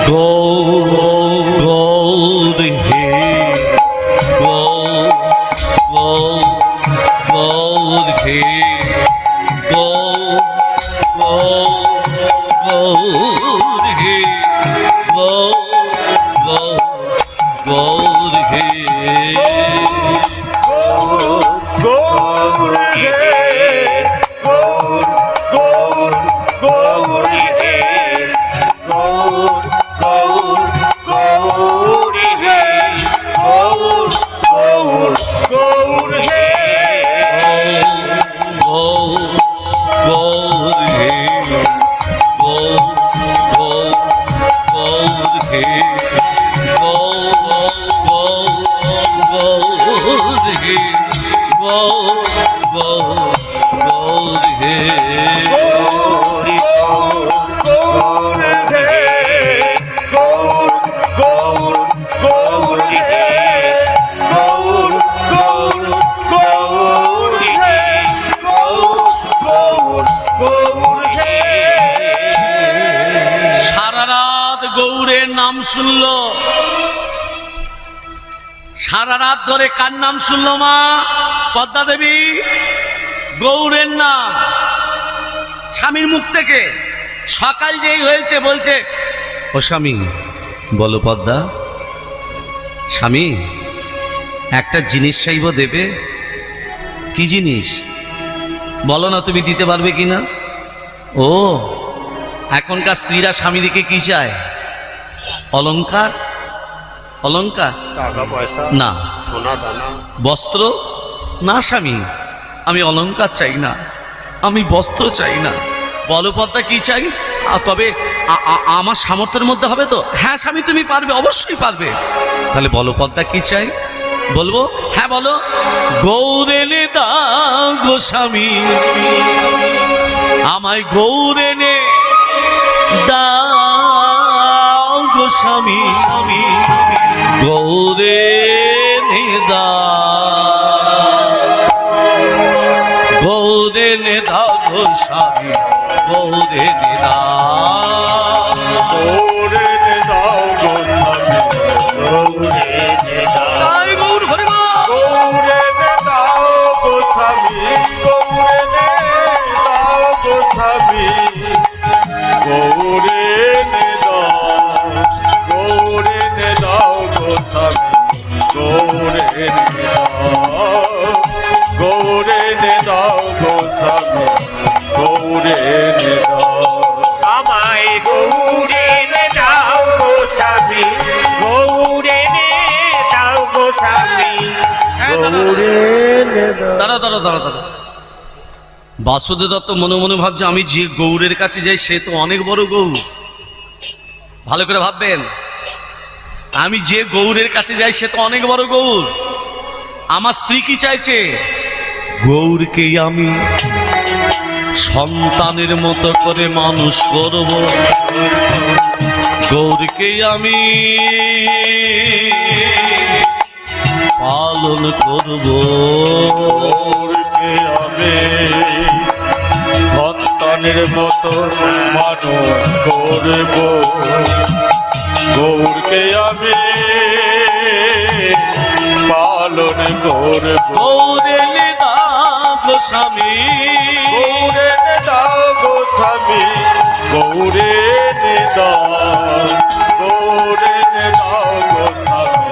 গৌর গৌর হে গৌর গৌর গৌর হে গৌর গৌর গৌর হে গৌর গৌর গৌর হে গৌর হে গৌর গৌর গৌর হে গৌর গৌর গৌর হে গৌর গৌর গৌর হে গৌর গৌর হে গৌর গৌর গৌর হে গৌর গৌর হে গৌর গৌর গৌর হে গৌর গৌর হে গৌর গৌর গৌর হে গৌর গৌর গৌর হে গৌর গৌর গৌর হে। সারা রাত গৌরের নাম শুনলো, সারা রাত ধরে কার নাম শুনলো মা? পদ্মা দেবী। গৌরের নাম স্বামীর মুখ থেকে। সকাল যেই হয়েছে বলছে, ও স্বামী বলো পদ্মা, স্বামী একটা জিনিস চাইব, দেবে? কি জিনিস বলো না, তুমি দিতে পারবে কিনা? ও, এখনকার স্ত্রীরা স্বামীদিকে কি চায়? অলংকার। অলংকার টাকা পয়সা না, সোনা দানা বস্ত্র না স্বামী, আমি অলংকার চাই না, আমি বস্ত্র চাই না। বলো পদ্মা কি চাই? তবে আমার সামর্থ্যের মধ্যে হবে তো? হ্যাঁ স্বামী তুমি পারবে, অবশ্যই পারবে। তাহলে বলো পদ্মা কি চাই? বলবো? হ্যাঁ বলো। গৌরেনে দাও গো স্বামী, আমায় গৌরেনে দাও গো স্বামী, স্বামী গৌরেনে দাও, গৌরেনে দাও গো স্বামী, গৌরেনে দাও। গৌরে নে দাও গো স্বামী গৌরে নে দাও। জয় গৌর হরি বল। গৌরে নে দাও গো স্বামী গৌরে নে দাও গো স্বামী গৌরে নে দাও। গৌরে নে দাও গো স্বামী গৌরে নে দাও। গৌরে নে দাও গো স্বামী গৌরে নে দাও। আমায় গৌরে নে দাও গো স্বামী, গৌরে নে দাও গো স্বামী। দাঁড়া দাঁড়া দাঁড়া দাঁড়া। বাসুদেব দত্ত মনে মনে ভাবছে, আমি যে গৌরের কাছে যাই সে তো অনেক বড় গৌর। ভালো করে ভাববেন, আমি যে গৌরের কাছে যাই সে তো অনেক বড় গৌর। আমার স্ত্রী কি চাইছে? গৌরকে আমি সন্তানের মতো করে মানুষ করব, গৌরকে আমি পালন করব। গৌরকে আমি সন্তানের মতো মানুষ করব। গৌরকে আমি পালন করব। গৌরে নে দাও গো স্বামী, গৌরে নে দাও গো স্বামী গৌরে নে দাও। গৌরে নে দাও গো স্বামী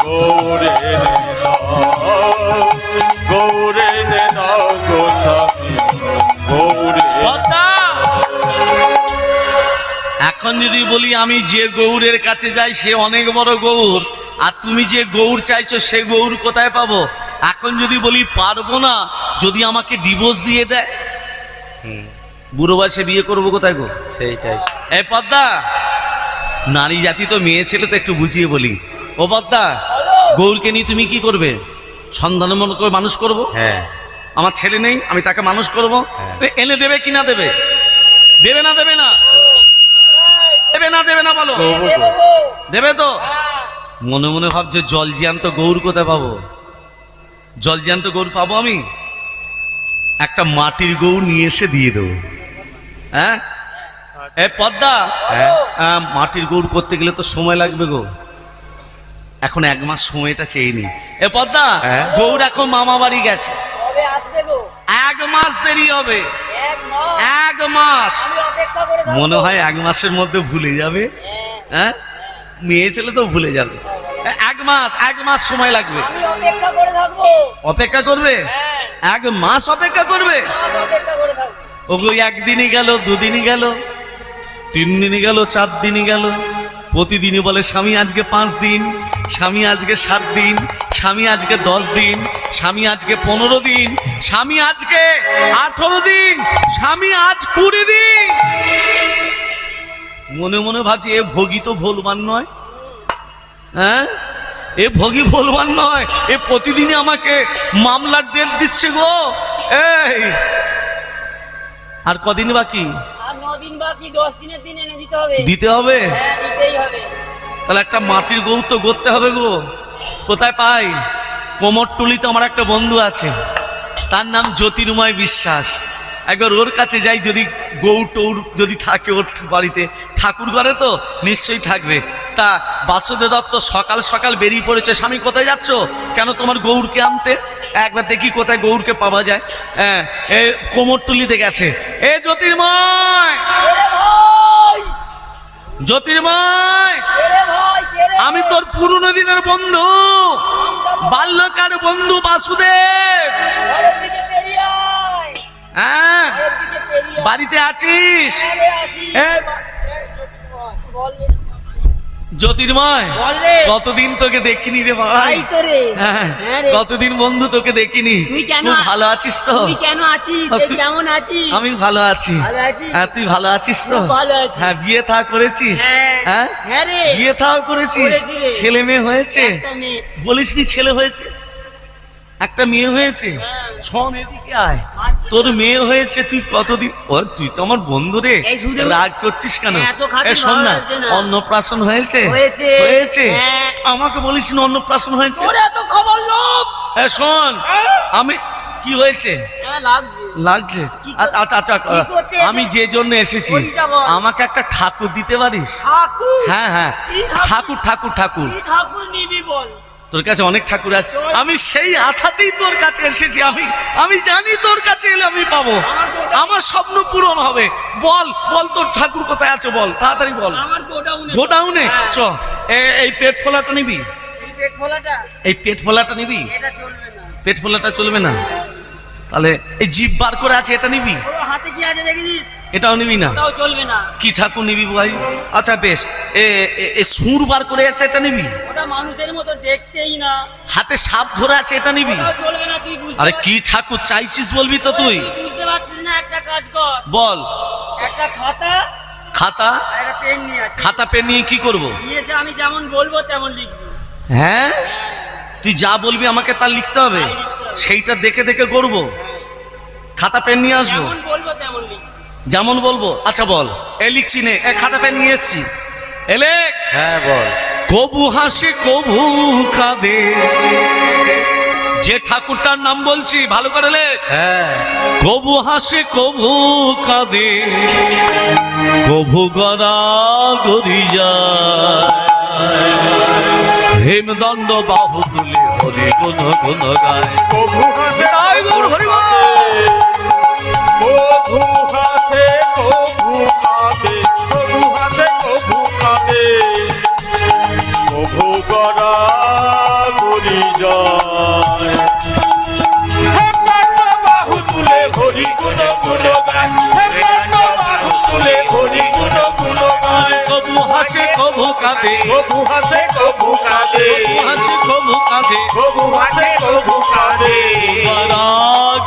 গৌরে নে দাও। গৌরে নে দাও গো স্বামী গৌরে। পদ্মা, এখন যদি বলি আমি যে গৌরের কাছে যাই সে অনেক বড় গৌর, আর তুমি যে গৌর চাইছো সে গৌর কোথায় পাবো? এখন যদি বলি পারবো না, যদি আমাকে ডিভোর্স দিয়ে দেয়, বুড়ো বয়সে বিয়ে করবো কোথায় গো? সেইটাই। এই পদ্মা, নারী জাতি তো মেয়ে ছেলে তো, একটু বুঝিয়ে বলি। ও পদ্মা, গৌরকে নিয়ে তুমি কি করবে? সন্ধানের মতো করে মানুষ করবো। হ্যাঁ, আমার ছেলে নেই, আমি তাকে মানুষ করব, এনে দেবে কি না দেবে? দেবে না দেবে না? দেবে না দেবে না বলো? দেবো গো। দেবে তো? হ্যাঁ। মনে মনে ভাবছে জল জ্যান্ত গৌর কোথায় পাবো? জল জ্যান্ত গৌর পাবো আমি? একটা মাটির গৌর নিয়ে এসে দিয়ে দেবো। হ্যাঁ এ পদ্মা, মাটির গৌর করতে গেলে তো সময় লাগবে গো। এখন 1 মাস সময়টা চেয়ে নি। এ পদ্মা, গৌর এখন মামা বাড়ি গেছে, কবে আসবে গো? 1 মাস দেরি হবে। 1 মাস? 1 মাস আমি অপেক্ষা করে থাকবো। মনে হয় 1 মাসের মধ্যে ভুলে যাবে। হ্যাঁ। হ্যাঁ মেয়ে ছেলে তো ভুলে যাবে। 1 মাস সময় লাগবে। আমি অপেক্ষা করে থাকবো। অপেক্ষা করবে? হ্যাঁ। 1 মাস অপেক্ষা করবে? আমি অপেক্ষা করে থাকবো। ওগো 1 দিনই গেল, 2 দিনই গেল, 3 দিনই গেল, 4 দিনই গেল। প্রতিদিনই বলে স্বামী আজকে 5 দিন, স্বামী আজকে 7 দিন, স্বামী আজকে 10 দিন, স্বামী আজকে 15 দিন, স্বামী আজকে 18 দিন, স্বামী আজ 20 দিন। মনে মনে ভাবছি এ ভোগী তো ভোলবান নয়। হ্যাঁ এ ভোগী ভোলবান নয়, এ প্রতিদিনই আমাকে মামলার ডেট দিচ্ছে গো। এই আর কদিন বাকি? আর 9 দিন বাকি, 10 দিনের দিন এনে দিতে হবে। দিতে হবে? হ্যাঁ, দিতেই হবে। তাহলে একটা মাটির গৌ তো গড়তে হবে গো। কোথায় পাই? কোমরটুলিতে আমার একটা বন্ধু আছে, তার নাম জ্যোতির্ময় বিশ্বাস। একবার ওর কাছে যাই, যদি গৌ টৌর যদি থাকে ওর বাড়িতে, ঠাকুর ঘরে তো নিশ্চয়ই থাকবে। তা বাসুদেব দত্ত সকাল সকাল বেরিয়ে পড়েছে। স্বামী কোথায় যাচ্ছ? কেন তোমার গৌরকে আনতে। একবার দেখি কোথায় গৌরকে পাওয়া যায়। হ্যাঁ এ কোমরটুলিতে গেছে। এ জ্যোতির্ময়, এরে ভাই, জ্যোতির্ময়, এরে ভাই, কে রে? আমি তোর পুরনো দিনের বন্ধু, বাল্যকার বন্ধু বাসুদেব। ঘরের দিকে বেরিয়ে আয়। হ্যাঁ ঘরের দিকে বেরিয়ে আয়। বাড়িতে আছিস? হ্যাঁ রে, আছি। এ, বল রে। জ্যোতির্ময়, বল রে। কতদিন তোকে দেখিনি রে ভাই। তাই তো রে। হ্যাঁ হ্যাঁ রে। কতদিন বন্ধু তোকে দেখিনি। তুই কেন খুব ভালো আছিস তো? তুই কেন আছিস? আর এই তুই- কেমন আছিস? আমি ভালো আছি। ভালো আছিস? হ্যাঁ তুই ভালো আছিস তো? খুব ভালো আছি। হ্যাঁ বিয়ে থা করেছিস? হ্যাঁ। হ্যাঁ হ্যাঁ রে। বিয়ে থাও করেছিস? করেছি রে। ছেলে মেয়ে হয়েছে? একটা মেয়ে। বলিসনি ছেলে হয়েছে, একটা মেয়ে হয়েছে। হ্যাঁ। শোন এদিকে আয়, আচ্ছা। তোর মেয়ে হয়েছে। তুই কতদিন, ওর তুই তো আমার বন্ধু রে, এই শুধু- রাগ করছিস কেন? এত খাতির এ শোন ভালো না, লাগছে না। অন্নপ্রাশন হয়েছে? হয়েছে। হয়েছে? হ্যাঁ। আমাকে বলিস না অন্নপ্রাশন হয়েছে। তোর এত খবর লোক। এ শোন, আমি কি হয়েছে হ্যাঁ, লাগছে। লাগছে? কি কর- আচ্ছা আচ্ছা, কি করতে আমি এসে- যে জন্য এসেছি, ওইটা বল। আমাকে একটা ঠাকুর দিতে পারিস? ঠাকুর? হ্যাঁ হ্যাঁ, কি ঠাকুর? ঠাকুর ঠাকুর ঠাকুর। কি ঠাকুর নিবি বল? তোর কাছে অনেক ঠাকুর আছে, চল। আমি সেই আশাতেই তোর কাছে এসেছি। আমি জানি তোর কাছে এলে আমি পাবো, আমার স্বপ্ন পূরণ হবে। বল বল তোর ঠাকুর কোথায় আছে, বল তাড়াতাড়ি বল। আমার গোডাউনে। গোডাউনে? হ্যাঁ। চ এই পেট ফোলাটা নিবি? এই পেট ফোলাটা? এই পেট ফোলাটা নিবি? এটা চলবে না। পেট ফোলাটা চলবে না? তাহলে এই জিভ বার করে আছে এটা নিবি? ওর হাতে কি আছে দেখেছিস? এটাও নিবি না? ওটাও চলবে না। কি ঠাকুর নিবি ভাই? আচ্ছা বেশ, এ সুর বার করে আছে এটা নিবি? ওটা মানুষের মতো দেখতেই না। হাতে সাপ ধরে আছে এটা নিবি? ওটাও চলবে না। তুই বুঝতে আরে পারছিস- কি ঠাকুর চাইছিস বলবি তো তুই? বুঝতে পারছিস না? একটা কাজ কর, বল। একটা খাতা খাতা? আর একটা পেন নিয়ে আয়। খাতা পেন নিয়ে কি করব? নিয়ে এসে আমি যেমন বলবো তেমন লিখবি। হ্যাঁ তুই যা বলবি আমাকে তা লিখতে হবে, সেইটা দেখে দেখে করব। খাতা পেন নিয়ে আসবো? যেমন বলবো তেমন লিখবি। যেমন বলবো? আচ্ছা বল। এ লিখছি নে, এ খাতা পেন নিয়ে এসছি। এলে হ্যাঁ বল। কবু হাসে কবু কাঁদে, যে ঠাকুরটার নাম বলছি ভালো করে লে। হ্যাঁ কবু হাসে কবু কাঁদে, কবু গড়া গড়ি যায়, হেমদণ্ড বাহু তুলে হরি গুণ গুণ গায়। কভু হাসে জয় গৌর হরি বল। কভু হাসে কভু কাঁদে, কভু হাসে কভু কাঁদে, কভু গড়া গড়ি যায়। হেমদণ্ড বাহু তুলে হরি গুণ গুণ গায়, হেমদণ্ড বাহু তুলে হরি গুণ গুণ গায়। কবু হাসে কবু কাঁদে, কভু হাসে কভু কাঁদে, কবু হাসে কবু কাঁদে, কভু হাসে কভু কাঁদে। গড়া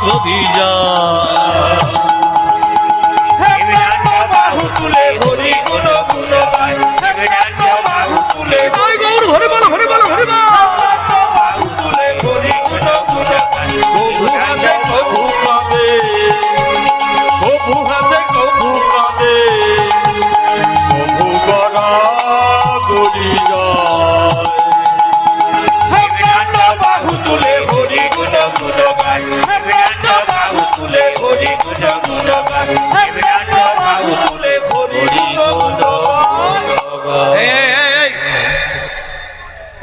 গড়ি যায়। হেমদণ্ড বাহু তুলে হরি গুণ গুণ গায়, হেমদণ্ড বাহু তুলে জয় গৌর হরি বল হরি বল হরি বল। হেমদণ্ড বাহু তুলে হরি গুণ গুণ গায়। কভু হাসে কভু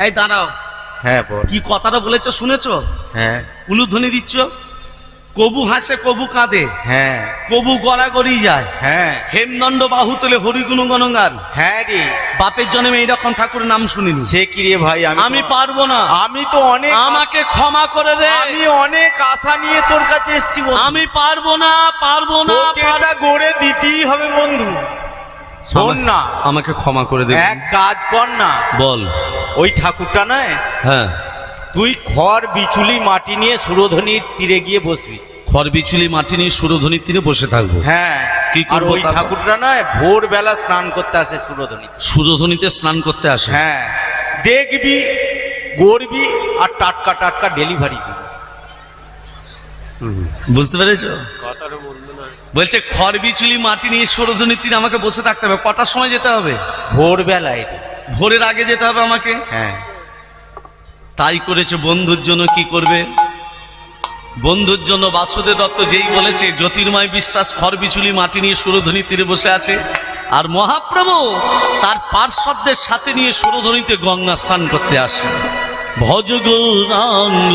এই দাঁড়াও, হ্যাঁ বল। কি কথাটা বলেছো শুনেছো? হ্যাঁ উলুধ্বনি দিচ্ছ, কবু হাসে কবু কাঁদে, হ্যাঁ কবু গড়াগড়ি যায়, হ্যাঁ হেমদণ্ড বাহু তোলে হরিগুণ গণগান। হ্যাঁ রে, বাপের জন্মে এইরকম ঠাকুরের নাম শুনিনি। সে কি রে ভাই, আমি পারবো না, আমি তো অনেক আমাকে ক্ষমা করে দে। আমি অনেক আশা নিয়ে তোর কাছে এসেছি বন্ধু। আমি পারবো না, পারবো না, তোকে এটা গড়ে দিতেই হবে বন্ধু। শোন না, আমাকে ক্ষমা করে দে। এক কাজ কর না, বল। ওই ঠাকুরটা নয়, হ্যাঁ, তুই খড় বিচুলি মাটি নিয়ে সুরধনির তীরে গিয়ে বসবি। খড় বিচুলি মাটি নিয়ে সুরধ্বনির তীরে বসে থাকবো। হ্যাঁ, কি আর করবো ওই তারপর? ঠাকুরটা নয় ভোরবেলা স্নান করতে আসে সুরধনি। সুরধ্বনিতে স্নান করতে আসে। হ্যাঁ, দেখবি, গড়বি, আর টাটকা টাটকা ডেলিভারি দিবি। বুঝতে পেরেছো? বলছে খড় বিচুলি মাটি নিয়ে সুরধ্বনির তীরে আমাকে বসে থাকতে হবে। কটার সময় যেতে হবে? ভোরবেলায় রে। ভোরের আগে যেতে হবে আমাকে। হ্যাঁ, তাই করেছে। বন্ধুর জন্য কি করবে? বন্ধুর জন্য বাসুদেব দত্ত যেই বলেছে, জ্যোতির্ময় বিশ্বাস খড় বিচুলি মাটি নিয়ে সুরধ্বনির তীরে বসে আছে, আর মহাপ্রভু তার পার্শ্বদের সাথে নিয়ে সুরধ্বনিতে গঙ্গা স্নান করতে আসে। ভজ গৌরাঙ্গ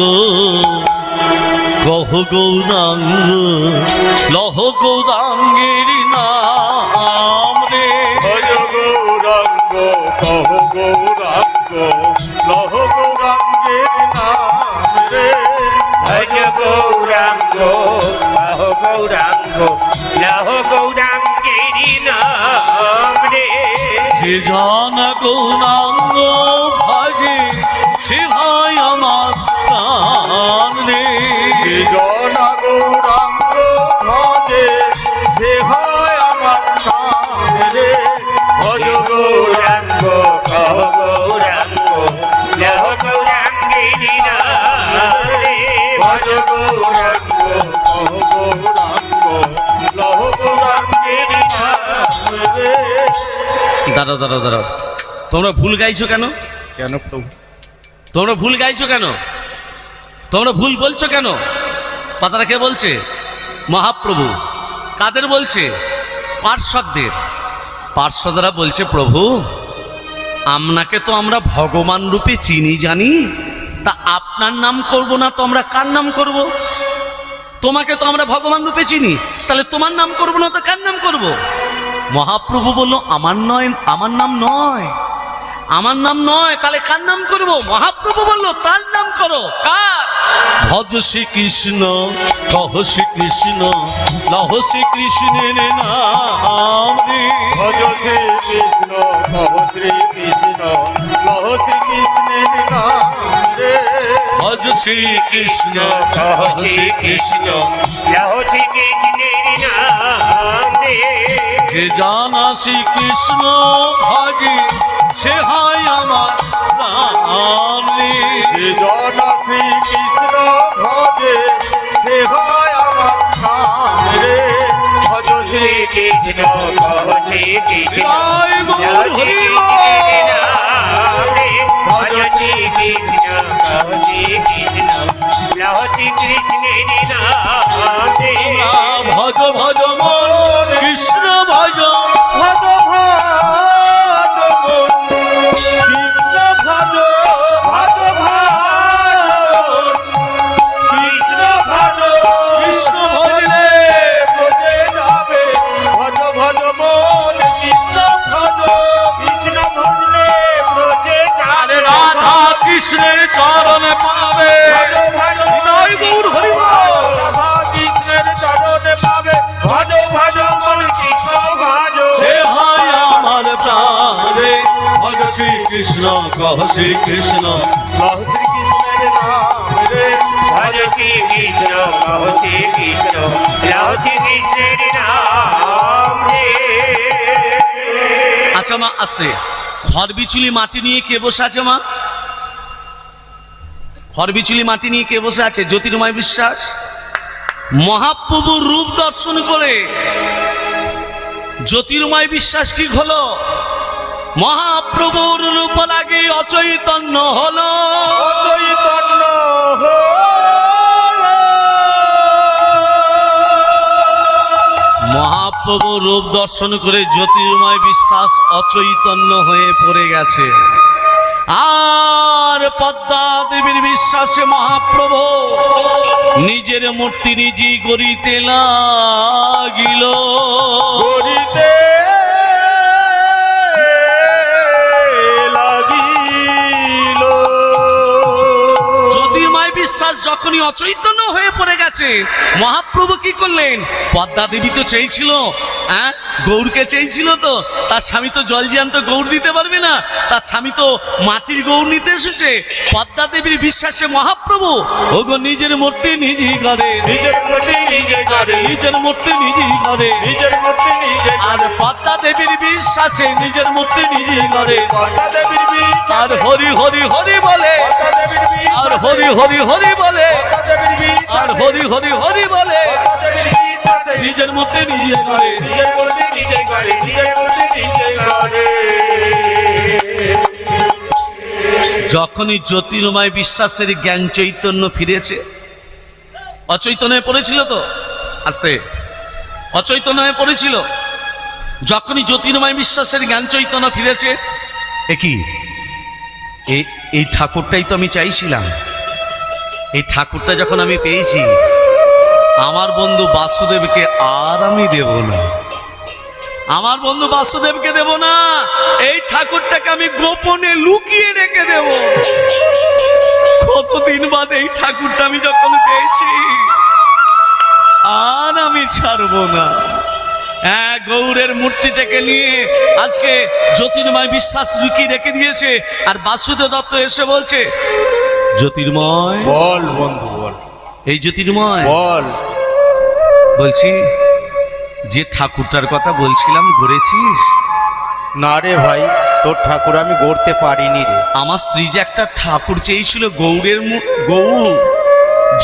কহ গৌরাঙ্গ লহ গৌরাঙ্গের নাম রে। ভজ গৌরাঙ্গ কহ গৌরাঙ্গ লহ গৌরাঙ্গের নাম রে। ভজ গৌরাঙ্গ লাহ গৌরাঙ্গ লাহ গৌরাঙ্গেরি নাম রে। যে জন গৌরাঙ্গ ভজে সে হয় আমার প্রাণ রে। যে জন গৌরাঙ্গ ভজে সে হয় আমার প্রাণ রে। ভজ গৌরাঙ্গ কহ গৌরাঙ্গ লাহ গৌরাঙ্গেরি নাম রে। ভজ গৌরাঙ্গ কহ গৌরাঙ্গ লহ গৌরাঙ্গের নাম রে। দাঁড়াও দাঁড়াও দাঁড়াও, তোমরা ভুল গাইছো কেন? কেন প্রভু? তোমরা ভুল গাইছো কেন? তোমরা ভুল বলছো কেন? কথাটা কে বলছে? মহাপ্রভু। কাদের বলছে? পার্শ্বদের। পার্শ্বদরা বলছে, প্রভু আপনাকে তো আমরা ভগবান রূপে চিনি জানি, তা আপনার নাম করব না তো আমরা কার নাম করব? তোমাকে তো আমরা ভগবান রূপে চিনি, তাহলে তোমার নাম করব না তো কার নাম করব? মহাপ্রভু বলল, আমার নয়, আমার নাম নয়, আমার নাম নয়, তাহলে কার নাম করব? মহাপ্রভু বলল, তার নাম করো। কার? ভজ শ্রী কৃষ্ণ কহ শ্রী কৃষ্ণ লহ শ্রী কৃষ্ণের নাম রে। ভজ শ্রী কৃষ্ণ কহ শ্রী কৃষ্ণ লহ শ্রী কৃষ্ণের নাম রে। ভজ শ্রী কৃষ্ণ কহ কহ শ্রী শ্রী কৃষ্ণ কৃষ্ণ লাহ শ্রী কৃষ্ণেরি নাম রে। যে জানা শ্রী কৃষ্ণ ভজে সে হয় আমার প্রাণ রে। যে জন শ্রী কৃষ্ণ ভজে সে হয় আমার প্রাণ রে। ভজ শ্রী কৃষ্ণ কহ শ্রী কৃষ্ণ জয় গৌর লাহ শ্রী হরি কৃষ্ণেরি নাম রে। ভজ শ্রী কৃষ্ণ কহ শ্রী কৃষ্ণ লাহ শ্রী কৃষ্ণেরি নাম রে। ভজ ভজ মন কৃষ্ণ ভজ। ভজ ভজ মন কৃষ্ণ ভজ। ভজ ভজ কৃষ্ণ ভজ। কৃষ্ণ ভজলে ব্রজে যাবে। ভজ ভজ মন কৃষ্ণ ভজ। কৃষ্ণ ভজলে ব্রজে আরে যাবে। রাধা কৃষ্ণের চরণ পাবে। ভজ ভজ জয় গৌর হরি বল। রাধা কৃষ্ণের চরণে পাবে। ভজ ভজ মন কৃষ্ণ ভজ। সে হয় আমার প্রাণ রে। ভজ শ্রী কৃষ্ণ কহ শ্রী কৃষ্ণ লহ শ্রী কৃষ্ণের নাম রে। ভজ শ্রী কৃষ্ণ কহ শ্রী কৃষ্ণ লাহ শ্রী কৃষ্ণেরি নাম রে। আচ্ছা মা, আসতে। খড় বিচুলি মাটি নিয়ে কে বসে আছে মা? খড় বিচুলি মাটি নিয়ে কে বসে আছে? জ্যোতির্ময় বিশ্বাস। মহাপ্রভুর রূপ দর্শন করে জ্যোতির্ময় বিশ্বাস কি হলো? মহাপ্রভুর রূপ লাগে অচৈতন্য হলো। অচৈতন্য হলো। মহাপ্রভু রূপ দর্শন করে জ্যোতির্ময় বিশ্বাস অচৈতন্য হয়ে পড়ে গেছে। আর পদ্মা দেবীর বিশ্বাসে মহাপ্রভু নিজের মূর্তি নিজেই গড়িতে লাগিল। করিতে লাগিল। জ্যোতির্ময় বিশ্বাস যখনই অচৈতন্য হয়ে পড়ে গেছে, মহাপ্রভু কি করলেন? পদ্মা দেবী তো চেয়েছিল, হ্যাঁ, গৌরকে চেয়েছিল, তো তার স্বামী তো জল জ্যান্ত গৌর দিতে পারবে না, তার স্বামী তো মাটির গৌর নিতে এসেছে। পদ্মা দেবীর বিশ্বাসে মহাপ্রভু ওগো নিজের মূর্তি নিজেই করে, নিজের মূর্তি নিজে করে, নিজের মূর্তি নিজেই করে। নিজের মূর্তি নিজে আর পদ্মা দেবীর বিশ্বাসে নিজের মূর্তি নিজেই করে। পদ্মা দেবীর বিশ্বাসে, আর হরি হরি হরি বলে, পদ্মা দেবীর আর বিশ্বাসে, হরি হরি হরি বলে, পদ্মা দেবীর আর বিশ্বাসে, হরি হরি হরি বলে পদ্মা দেবীর বিশ্বাসে, নিজের মূর্তি নিজে করে। নিজের মূর্তি নিজে করে, নিজের মূর্তি নিজে করে। যখনই জ্যোতির্ময় বিশ্বাসের জ্ঞান চৈতন্য ফিরেছে, অচৈতন্য হয়ে পড়েছিল তো, আস্তে অচৈতন্য হয়ে পড়েছিল, যখনই জ্যোতির্ময় বিশ্বাসের জ্ঞান চৈতন্য ফিরেছে, কি এই ঠাকুরটাই তো আমি চাইছিলাম, এই ঠাকুরটা যখন আমি পেয়েছি, আমার বন্ধু বাসুদেবকে আর আমি দেব না, আমার বন্ধু বাসুদেবকে দেব না, এই ঠাকুরটাকে আমি গোপনে লুকিয়ে রেখে দেব। কতদিন বাদে এই ঠাকুরটা আমি যখন পেয়েছি, আর আমি ছাড়বো না। হ্যাঁ, গৌরের মূর্তিটাকে নিয়ে আজকে জ্যোতির্ময় বিশ্বাস লুকিয়ে রেখে দিয়েছে। আর বাসুদেব দত্ত এসে বলছে, জ্যোতির্ময় বল বন্ধু বল, এই জ্যোতির্ময় বল। বলছি, যে ঠাকুরটার কথা বলছিলাম গড়েছিস? না রে ভাই, তোর ঠাকুর আমি গড়তে পারিনি রে। আমার স্ত্রী যে একটা ঠাকুর চেয়েছিল গৌরের গৌর,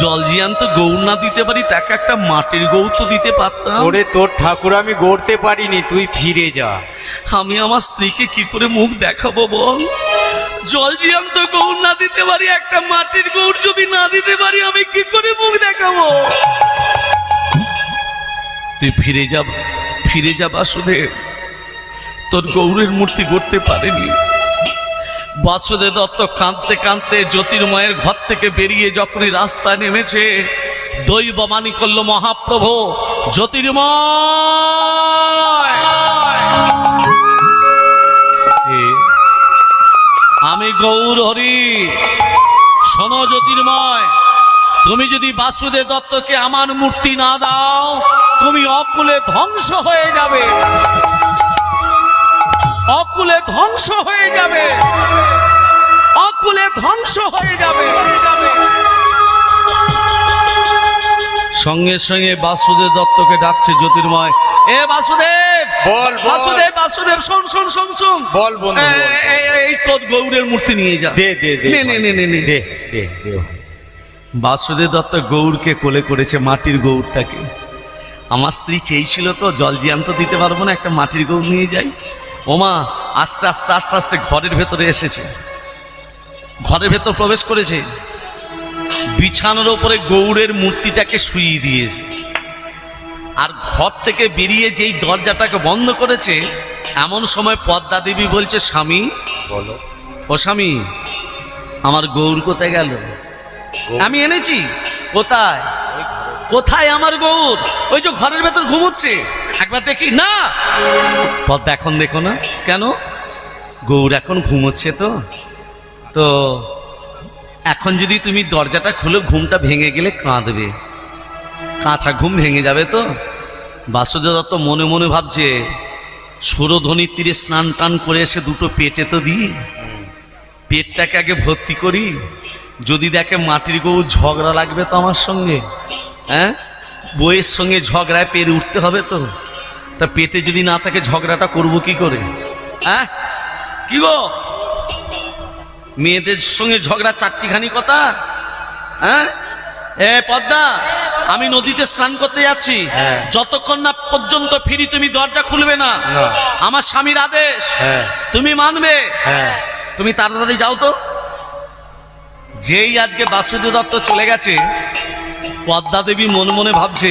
জল জিয়ান্ত গৌর না দিতে পারি, তাকে একটা মাটির গৌর তো দিতে পারতাম। ওরে তোর ঠাকুর আমি গড়তে পারিনি, তুই ফিরে যা। আমি আমার স্ত্রীকে কি করে মুখ দেখাবো বল? জল জিয়ান্ত গৌর না দিতে পারি, একটা মাটির গৌর যদি না দিতে পারি, আমি কি করে মুখ দেখাবো? তুই ফিরে যা বাসুদেব, তোর গৌরের মূর্তি গড়তে পারেনি। বাসুদেব দত্ত কাঁদতে কাঁদতে জ্যোতির্ময়ের ঘর থেকে বেরিয়ে যখনই রাস্তায় নেমেছে, দৈববাণী করল মহাপ্রভু, জ্যোতির্ময় আমি গৌর হরি, শোনো জ্যোতির্ময়, তুমি যদি বাসুদেব দত্তকে আমার মূর্তি না দাও, তুমি অকুলে ধ্বংস হয়ে যাবে, অকুলে ধ্বংস হয়ে যাবে, অকুলে ধ্বংস হয়ে যাবে। সঙ্গে সঙ্গে বাসুদেব দত্তকে ডাকছে জ্যোতির্ময়, এ বাসুদেব, বল বাসুদেব, বাসুদেব, শোন শোন শোন শোন, বল বন্ধু বল। এই তোর গৌরের মূর্তি নিয়ে যা, দে দে দে নে নে নে নে নে। দে দে দে ভাই। বাসুদেব দত্ত গৌরকে কোলে করেছে, মাটির গৌরটাকে। আমার স্ত্রী চেয়েছিল তো, জল জিয়ান্ত দিতে পারবো না, একটা মাটির গৌর নিয়ে যাই। ওমা আস্তে আস্তে আস্তে আস্তে ঘরের ভেতরে এসেছে, ঘরের ভেতর প্রবেশ করেছে, বিছানার ওপরে গৌরের মূর্তিটাকে শুইয়ে দিয়েছে। আর ঘর থেকে বেরিয়ে যেই দরজাটাকে বন্ধ করেছে, এমন সময় পদ্মা দেবী বলছে, স্বামী, বলো। ও স্বামী, আমার গৌর কোথায় গেল? আমি এনেছি। কোথায়? কোথায় আমার গৌর? ওই যে ঘরের ভেতর ঘুমোচ্ছে, একবার দেখি না। পদ্মা এখন দেখো না কেন? গৌর এখন ঘুমোচ্ছে তো, তো এখন যদি তুমি দরজাটা খুলে ঘুমটা ভেঙে গেলে কাঁদবে, কাঁচা ঘুম ভেঙে যাবে তো। বাসুদেব দত্ত মনে মনে ভাবছে, সুরধ্বনির তীরে স্নান টান করে এসে দুটো পেটে তো দিই, পেটটাকে আগে ভর্তি করি, যদি দেখে মাটির গৌ ঝগড়া লাগবে তো আমার সঙ্গে, হ্যাঁ, বইয়ের সঙ্গে ঝগড়ায় পেরে উঠতে হবে তো, তা পেটে যদি না থাকে ঝগড়াটা করবো কি করে? হ্যাঁ, কি গো, মেয়েদের সঙ্গে ঝগড়া চারটিখানি কথা। হ্যাঁ, এ পদ্মা, আমি নদীতে স্নান করতে যাচ্ছি, হ্যাঁ। যতক্ষণ না পর্যন্ত ফিরি তুমি দরজা খুলবে না, না। আমার স্বামীর আদেশ, হ্যাঁ। তুমি মানবে। হ্যাঁ। তুমি তাড়াতাড়ি যাও তো। যেই আজকে বাসুদেব দত্ত চলে গেছে, পদ্মা দেবী মনে মনে ভাবছে,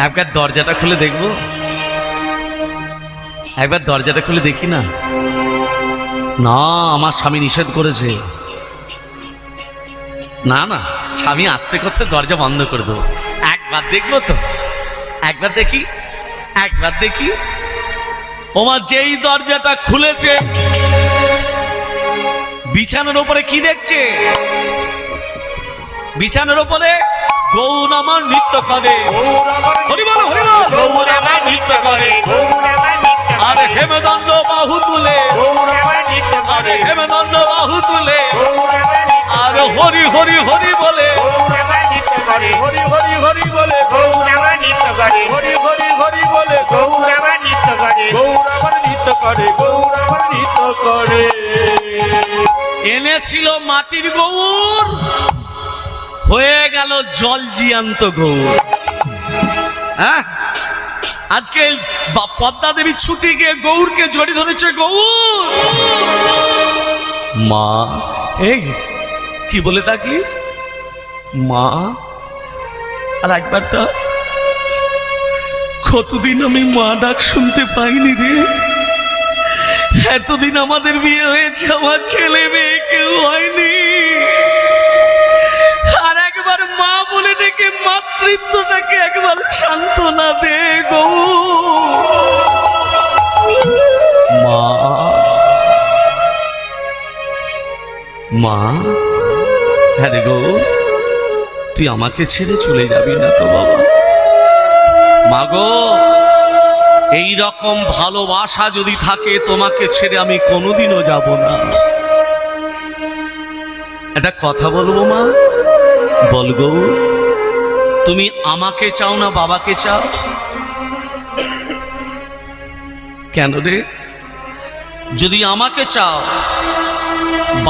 একবার দরজাটা খুলে দেখবো, একবার দরজাটা খুলে দেখি না। না, আমার স্বামী নিষেধ করেছে। না না, স্বামী আস্তে করতে দরজা বন্ধ করে দেবো। একবার দেখবো তো, একবার দেখি, একবার দেখি। ওমা যেই দরজাটা খুলেছে, বিছানার উপরে কি দেখছে? বিছানার উপরে গৌর আমার নৃত্য করে। গৌর আমার হরি বল, হরি বল। গৌর আমার নৃত্য করে, গৌর আমার নৃত্য আরে করে, হেমদণ্ড বাহু তুলে, গৌর আমার নৃত্য করে, হেমদণ্ড বাহু তুলে, গৌর আমার নৃত্য আরে করে, হরি হরি হরি বলে, গৌর আমার নৃত্য করে, হরি হরি হরি বলে, গৌর আমার নৃত্য করে, হরি হরি হরি বলে, গৌর আমার নৃত্য করে, গৌর আমার নৃত্য করে, গৌর আমার নৃত্য করে। এনেছিল মাটির গৌর, হয়ে গেল জল জিয়ান্ত গৌর। হ্যাঁ, আজকে পদ্মা দেবী ছুটি গিয়ে গৌরকে জড়ি ধরেছে। গৌর মা, এই কি বলে ডাকলি মা? আর একবারটা, কতদিন আমি মা ডাক শুনতে পাইনি রে। এতদিন আমাদের বিয়ে হয়েছে, আমার ছেলে মেয়ে কেউ হয়নি। আর একবার মা বলে ডেকে মাতৃত্বটাকে একবার সান্ত্বনা দে গৌ। মা, মা, হ্যাঁ রে গৌ, তুই আমাকে ছেড়ে চলে যাবি না তো বাবা? মা গো, এই রকম ভালোবাসা যদি থাকে, তোমাকে ছেড়ে আমি কোনোদিনও যাব না। একটা কথা বলবো মা, বল গো, তুমি আমাকে চাও না বাবাকে চাও? কেন রে? যদি আমাকে চাও,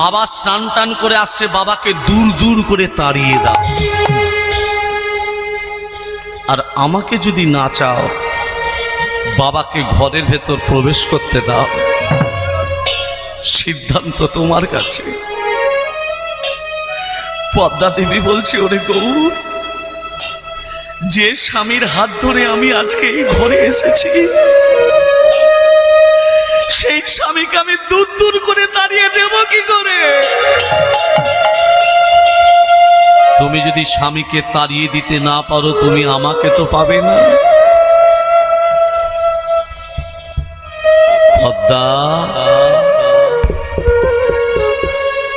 বাবা স্নান টান করে আসছে, বাবাকে দূর দূর করে তাড়িয়ে দাও। আর আমাকে যদি না চাও, বাবাকে ঘরের ভেতর প্রবেশ করতে দাও। সিদ্ধান্ত তোমার কাছে। পদ্মা দেবী বলছে, ওরে গৌর, যে স্বামীর হাত ধরে আমি আজকে এই ঘরে এসেছি, সেই স্বামীকে আমি দূর দূর করে তাড়িয়ে দেব কি করে? তুমি যদি স্বামীকে তাড়িয়ে দিতে না পারো, তুমি আমাকে তো পাবে না। পদ্মা,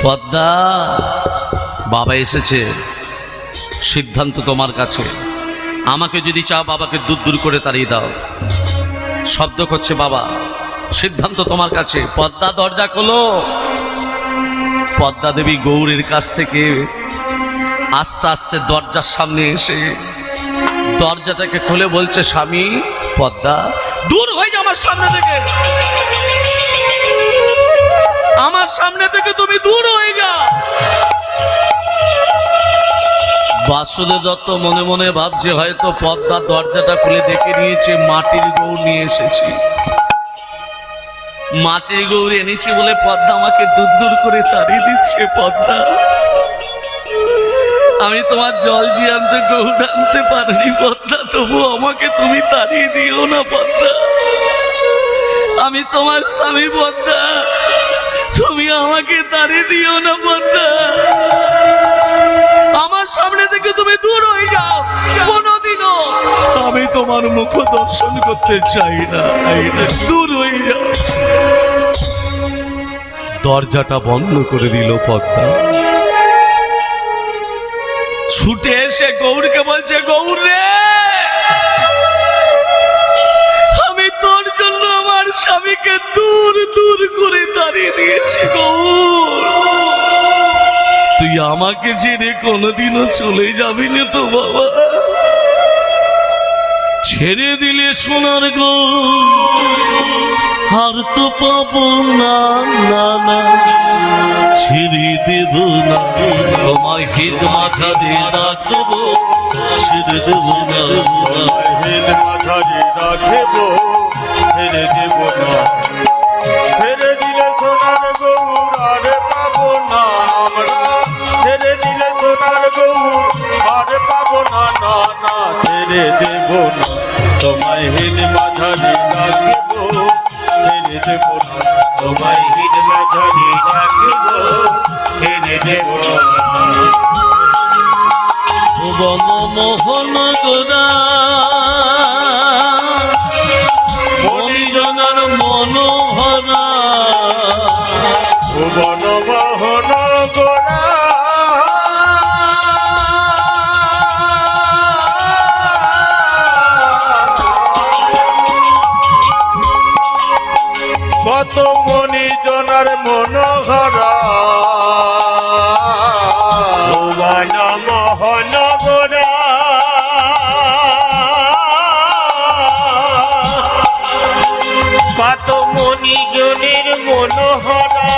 পদ্মা, বাবা এসেছে। সিদ্ধান্ত তোমার কাছে। আমাকে যদি চাও, বাবাকে দূর দূর করে তাড়িয়ে দাও। শব্দ করছে বাবা, সিদ্ধান্ত তোমার কাছে। পদ্মা দরজা খোলো। পদ্মা দেবী গৌরের কাছ থেকে আস্তে আস্তে দরজার সামনে এসে দরজাটাকে খুলে বলছে, স্বামী, পদ্মা দূর হয়ে যা আমার সামনে থেকে, আমার সামনে থেকে তুমি দূর হয়ে যা। বাসুদেব দত্ত মনে মনে ভাবছে, হয়তো পদ্মা দরজাটা খুলে দেখে নিয়েছে মাটির গৌর নিয়ে এসেছি, মাটির গৌর এনেছি বলে পদ্মা আমাকে দূর দূর করে তাড়িয়ে দিচ্ছে। পদ্মা, আমি তোমার জল জিয়ান্ত গৌর আনতে পারিনি পদ্মা, তবু আমাকে তুমি তাড়িয়ে দিও না পদ্মা। আমি তোমার স্বামী পদ্মা, তুমি আমাকে তাড়িয়ে দিও না পদ্মা। আমার সামনে থেকে তুমি দূর হয়ে যাও। কোনোদিনও আমি তোমার মুখ দর্শন করতে চাই না, দূর হয়ে যাও। দরজাটা বন্ধ করে দিল পদ্মা। ছুটে এসে গৌরকে বলছে, গৌর রে, আমি তোর জন্য আমার স্বামীকে দূর দূর করে তাড়িয়ে দিয়েছি। গৌর, তুই আমাকে ছেড়ে কোনোদিনও চলে যাবি না তো বাবা? ছেড়ে দিলে সোনার গৌর আর তো পাবো না, না না, ছেড়ে দেব না, তোমার হিত মাথা দিয়ে রাখবো, ছেড়ে দেব না, হেদ মাঝারে রাখব, ছেড়ে দেব না। ছেড়ে দিলে সোনার গৌর আর পাবো না আমরা, ছেড়ে দিলে সোনার গৌর আর পাবো না, না না, ছেড়ে দেব না, তোমায় হেদ মাঝারে রাখব, ছেড়ে দেব না। তোমায় হিদমা ধরি রাখিব ছেড়ে দেব না ভুবন মোহন গোরা মনিজনার মনোহরা ভুবন মোহন গোরা কত মনিজনার মনোহরা ভুবন মোহন গোরা কত মনিজনের মনোহরা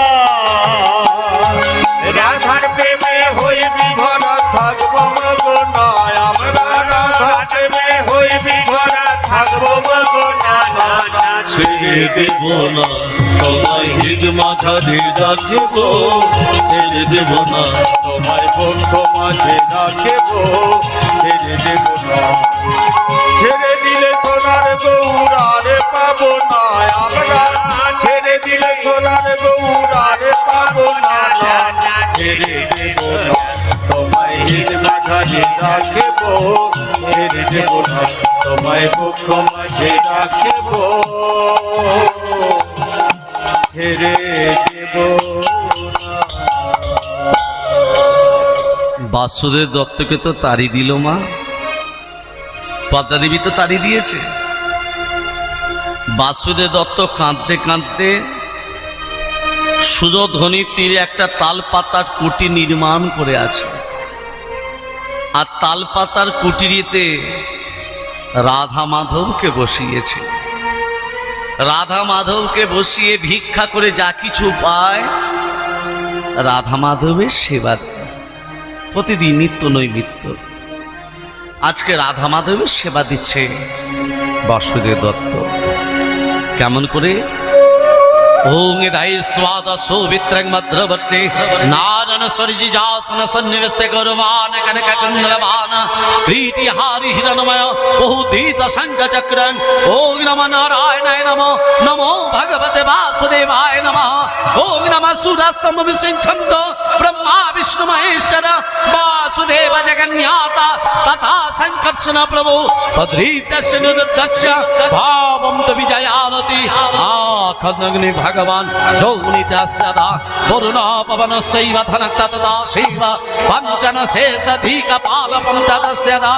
রাধার প্রেমে হয়ে বিভরা থাকবো মগনায় আমরা রাধার প্রেমে হয়ে বিভরা থাকবো মগনা না না ছেড়ে দেব না তোমায় হিদমা ধরে রাখিব ছেড়ে দেব না তোমায় পক্ষ মাঝে রাখব ছেড়ে দেব না ছেড়ে দিলে সোনার গৌরারে পাবো না আমরা ছেড়ে দিলে সোনার গৌরারে পাবো না না না ছেড়ে দেব না তোমায় হিদমা ধরে রাখব ছেড়ে দেব না তোমায় পক্ষ মাঝে রাখব ছেড়ে দেব না। বাসুদেব দত্তকে তো তাড়ি দিল মা, পদ্মা দেবী তো তাড়ি দিয়েছে। বাসুদেব দত্ত কাঁদতে কাঁদতে সুরধ্বনির তীরে একটা তালপাতার কুটি নির্মাণ করে আছে, আর তালপাতার কুটিরিতে রাধা মাধবকে বসিয়েছে। রাধা মাধবকে বসিয়ে ভিক্ষা করে যা কিছু পায় রাধা মাধবের সেবা দেয় প্রতিদিন নিত্য নৈমিত্য। আজকে রাধা মাধবের সেবা দিচ্ছে বাসুদেব দত্ত। কেমন করে? ওং দাই স্বাদ সৌমিত্রং মদ্রবর্তী নারন সরিজিজাসন সন্নিবেষ্টে গৌরমান কনক কুণ্ডলমান প্রীতিহারি হিরণময় বহুদীত শঙ্খ চক্রং। ওং নমঃ নারায়ণায় নমঃ, নমো ভগবতে বাসুদেবায় নমঃ। ওং নমঃ সুরাস্তম বিসিঞ্ছন্ত ব্রহ্মা বিষ্ণু মহেশ্বর বাসুদেব জগন্নাথ তথা সংকর্ষণ প্রভু পদ্রীতস্য নিরুদ্ধস্য ভাবম তো বিজয়ানতি আখনগ্নি ভগবান যৌনিতে আস্তাদা বরুণ পবন শৈব ধনক্তদা শিব পঞ্চন শেষধিক পালপম তদস্তাদা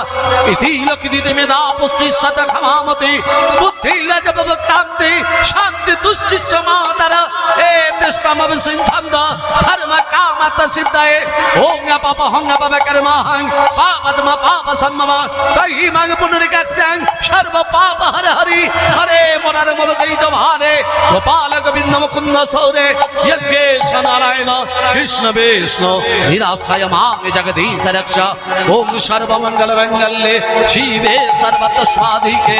ইতি লকিদিতে মেধা পুষ্টিশত ক্ষমামতি বুদ্ধি লজবক্রান্তি শান্তি তুষ্টিশ্চ মাতর হে তৃষ্ণম বিসিঞ্ছন্দ ধর্ম কামত সিদ্ধায়ে ওং পাপ হং পাপ কর্মহং পাপদ্ম পাপ সম্মম তহি মগ পুনরিকাক্ষং সর্ব পাপ হর হরি হরে মরার মদকৈত ভারে গোপাল গোবিন্দ মুকুন্দ সৌরে যজ্ঞেশ নারায়ণ কৃষ্ণ বিষ্ণু নিরাশয় মাং জগদীশ রক্ষ ওম সর্বমঙ্গল মঙ্গলে শিবে সর্বত স্বাধিকে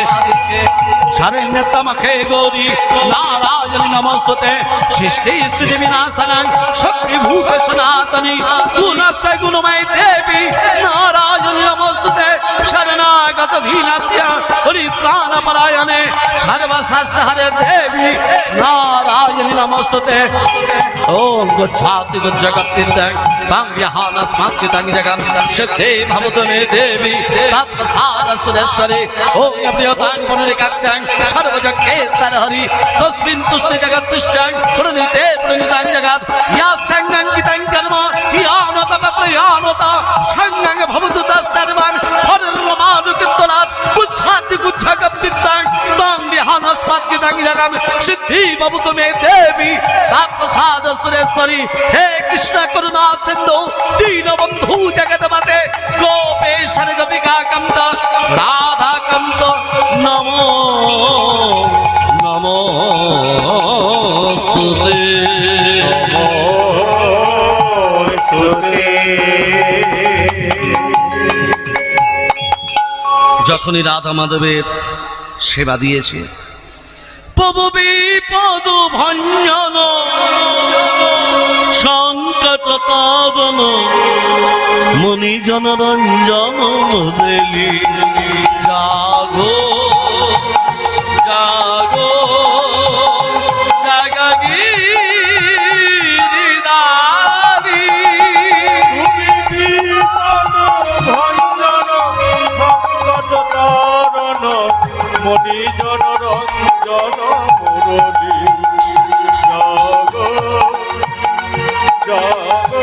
শরণ্যতমখে গৌরী নারায়ণ নমস্তুতে সৃষ্টি স্থিতি বিনাশনং শক্তি ভূত সনাতনী গুণস্য গুণময় দেবী নারায়ণ নমস্তুতে শরণাগত ভীনাত্য পরিত্রাণ পরায়ণে সর্বশাস্ত্র হরে দেবী নারায়ণ নমস্তুতে। ওম গচ্ছাতি জগত্তির্দং তং বিহানস্মাৎকৃতং জগম সিদ্ধে ভবতু মে দেবী তৎপ্রসাদ সুরেশ্বরে ওম প্রিয়তাং পুনরিকাক্ষং সর্বযজ্ঞেশ্বর হরি তস্মিন তুষ্টি জগত্তুষ্টং প্রণীতে প্রণীতাং জগৎ ইয়া সংগঙ্কিতং কর্ম ইয়ানত প্রয়ানত সংগং ভবতু তৎসর্বং হরির্মানুকিত্তনাথ গুচ্ছাতি গুচ্ছগপ্তিত্তং তং বিহানস্মাৎকৃতং জগম সিদ্ধি ভবতু মে দেবী তৎপ্রসাদ সুরেশ্বরী। হে কৃষ্ণ করুণা সিন্ধু দীনবন্ধু জগৎপতে গোপেশ্বর গোপিকা কান্ত রাধা কান্ত নমো নমস্তুতে। যখনই রাধা মাধবের সেবা দিয়েছে প্রভু বিপদ ভঞ্জন সংকট তাবন মণিজন রঞ্জন দেলি জাগো জাগো জাগাগি নিজন রঞ্জন মুরলী জগ জগ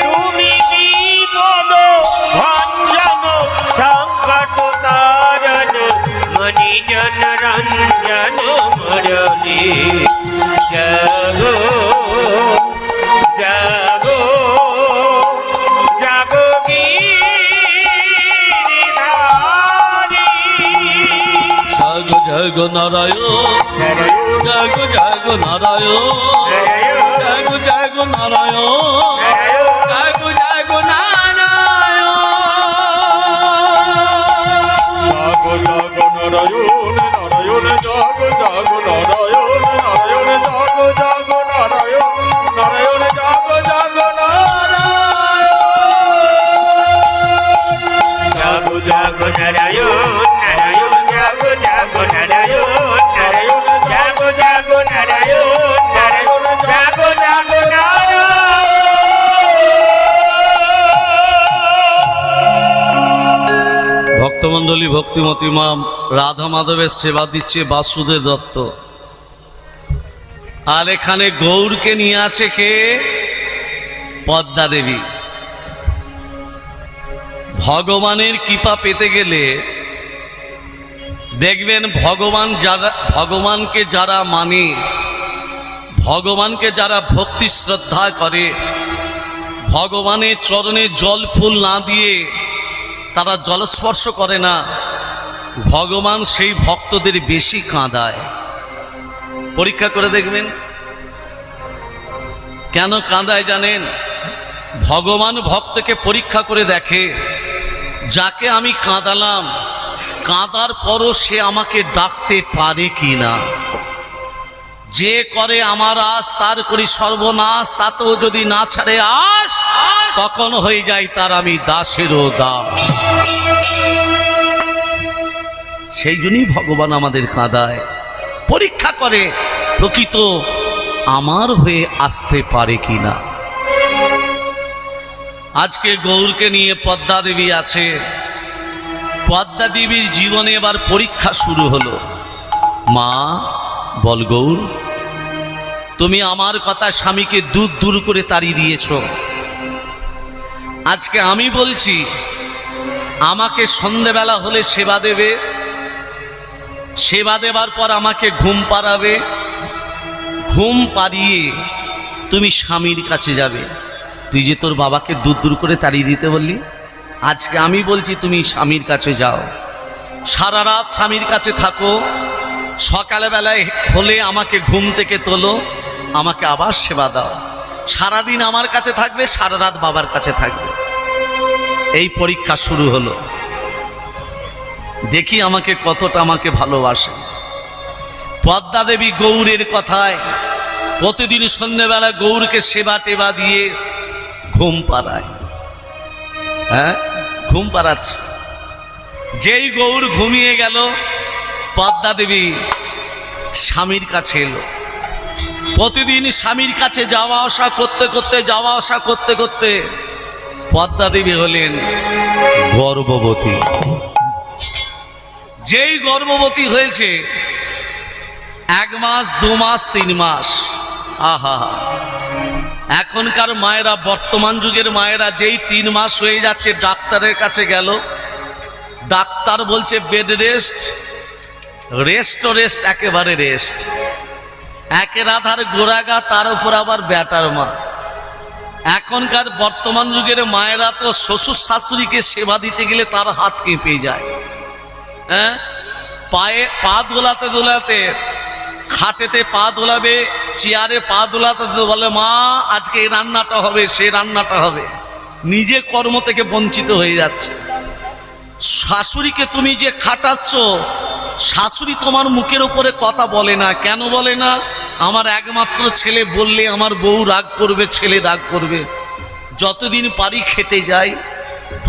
তুমি বিপদ ভঞ্জন সংকট তারণ মণিজন রঞ্জন মুরলী জাগো জাগো জাগো গিরিধারী জাগো জাগো নারায়ণ জাগো জাগো নারায়ণ জাগো জাগো নারায়ণ জাগো জাগো নারায়ণ জগ জগ নারায়ণ নারায়ণ জগ জগ নারায়ণ নারায়ণ জগ জগ নারায়ণ নারায়ণ জগ জগ নারায়ণ জাগ জাগ নারায়ণ নারায়ণ জাগ জাগ নারায়ণ নারায়ণ জাগ জাগ নারায়ণ নারায়ণ জাগ জাগ নারায়ণ ভক্তমণ্ডলী ভক্তিমতী মা রাধা মাধবের সেবা দিচ্ছে বাসুদেব দত্ত, আর এখানে গৌরকে নিয়ে আছে কে? পদ্মা দেবী। ভগবানের কৃপা পেতে গেলে দেখবেন ভগবানকে যারা মানে, ভগবানকে যারা ভক্তি শ্রদ্ধা করে, ভগবানের চরণে জল ফুল না দিয়ে তারা জলস্পর্শ করে না, ভগবান সেই ভক্তদের বেশি কাঁদায়। পরীক্ষা করে দেখবেন কেন কাঁদায় জানেন? ভগবান ভক্তকে পরীক্ষা করে দেখে, যাকে আমি কাঁদালাম, কাঁদার পরও সে আমাকে ডাকতে পারে কি না। যে করে আমার আশ তার করি সর্বনাশ, তাতেও যদি না ছাড়ে আশ, তখন হয়ে যায় তার আমি দাসেরও দাস। সেই জন্যই ভগবান আমাদের কাঁদায়, পরীক্ষা করে প্রকৃত আমার হয়ে আসতে পারে কিনা। আজকে গৌরকে নিয়ে পদ্মা দেবী আছে। পদ্মা দেবীর জীবনে এবার পরীক্ষা শুরু হলো। মা বল গৌর, তুমি আমার কথা স্বামীকে দূর দূর করে তাড়িয়ে দিয়েছ। আজকে আমি বলছি আমাকে সন্ধেবেলা হলে সেবা দেবে, সেবা দেবার পর আমাকে ঘুম পাড়াবে, ঘুম পাড়িয়ে তুমি স্বামীর কাছে যাবে। তুই যে তোর বাবাকে দূর দূর করে তাড়িয়ে দিতে বললি, আজকে আমি বলছি তুমি স্বামীর কাছে যাও, সারা রাত স্বামীর কাছে থাকো, সকালবেলায় হলে আমাকে ঘুম থেকে তোলো, আমাকে আবার সেবা দাও। সারাদিন আমার কাছে থাকবে, সারা রাত বাবার কাছে থাকবে। এই পরীক্ষা শুরু হলো, দেখি আমাকে কতটা আমাকে ভালোবাসে। পদ্মা দেবী গৌরের কথায় প্রতিদিন সন্ধ্যেবেলা গৌরকে সেবা টেবা দিয়ে ঘুম পাড়ায়। হ্যাঁ, ঘুম পাড়াচ্ছে। যেই গৌর ঘুমিয়ে গেল, পদ্মা দেবী স্বামীর কাছে এলো। প্রতিদিন স্বামীর কাছে যাওয়া আসা করতে করতে, যাওয়া আসা করতে করতে পদ্মা দেবী হলেন গর্ভবতী। যেই গর্ভবতী হয়েছে 1 মাস 2 মাস 3 মাস, আহা, এখনকার মায়েরা, বর্তমান যুগের মায়েরা যেই 3 মাস হয়ে যাচ্ছে ডাক্তারের কাছে গেল, ডাক্তার বলছে বেড রেস্ট, রেস্ট রেস্ট, একেবারে রেস্ট। একের আধার গোড়াগা, তার উপর আবার ব্যাটার মা। এখনকার বর্তমান যুগের মায়েরা তো শ্বশুর শাশুড়িকে সেবা দিতে গেলে তার হাত কেঁপে যায়। হ্যাঁ, পায়ে পা দোলাতে দোলাতে, খাটেতে পা দোলাবে, চেয়ারে পা দোলাতে বলে মা আজকে এই রান্নাটা হবে, সেই রান্নাটা হবে। নিজে কর্ম থেকে বঞ্চিত হয়ে যাচ্ছে। শাশুড়িকে তুমি যে খাটাচ্ছ, শাশুড়ি তোমার মুখের উপরে কথা বলে না। কেন বলে না? আমার একমাত্র ছেলে বললে আমার বউ রাগ করবে, ছেলে রাগ করবে। যতদিন পারি খেটে যাই।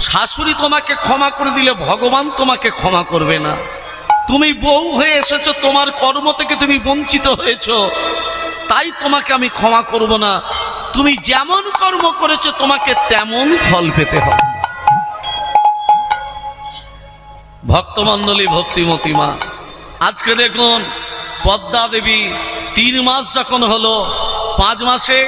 শাশুড়ি তোমাকে ক্ষমা করে দিলে ভগবান তোমাকে ক্ষমা করবে না। তুমি বউ হয়ে এসেছো, তোমার কর্ম থেকে তুমি বঞ্চিত হয়েছো, তাই তোমাকে আমি ক্ষমা করব না। তুমি যেমন কর্ম করেছো তোমাকে তেমন ফল পেতে হবে। ভক্তমণ্ডলী, ভক্তিমতী মা, আজকে দেখুন পদ্মা দেবী 3 মাস যখন হলো, 5 মাসে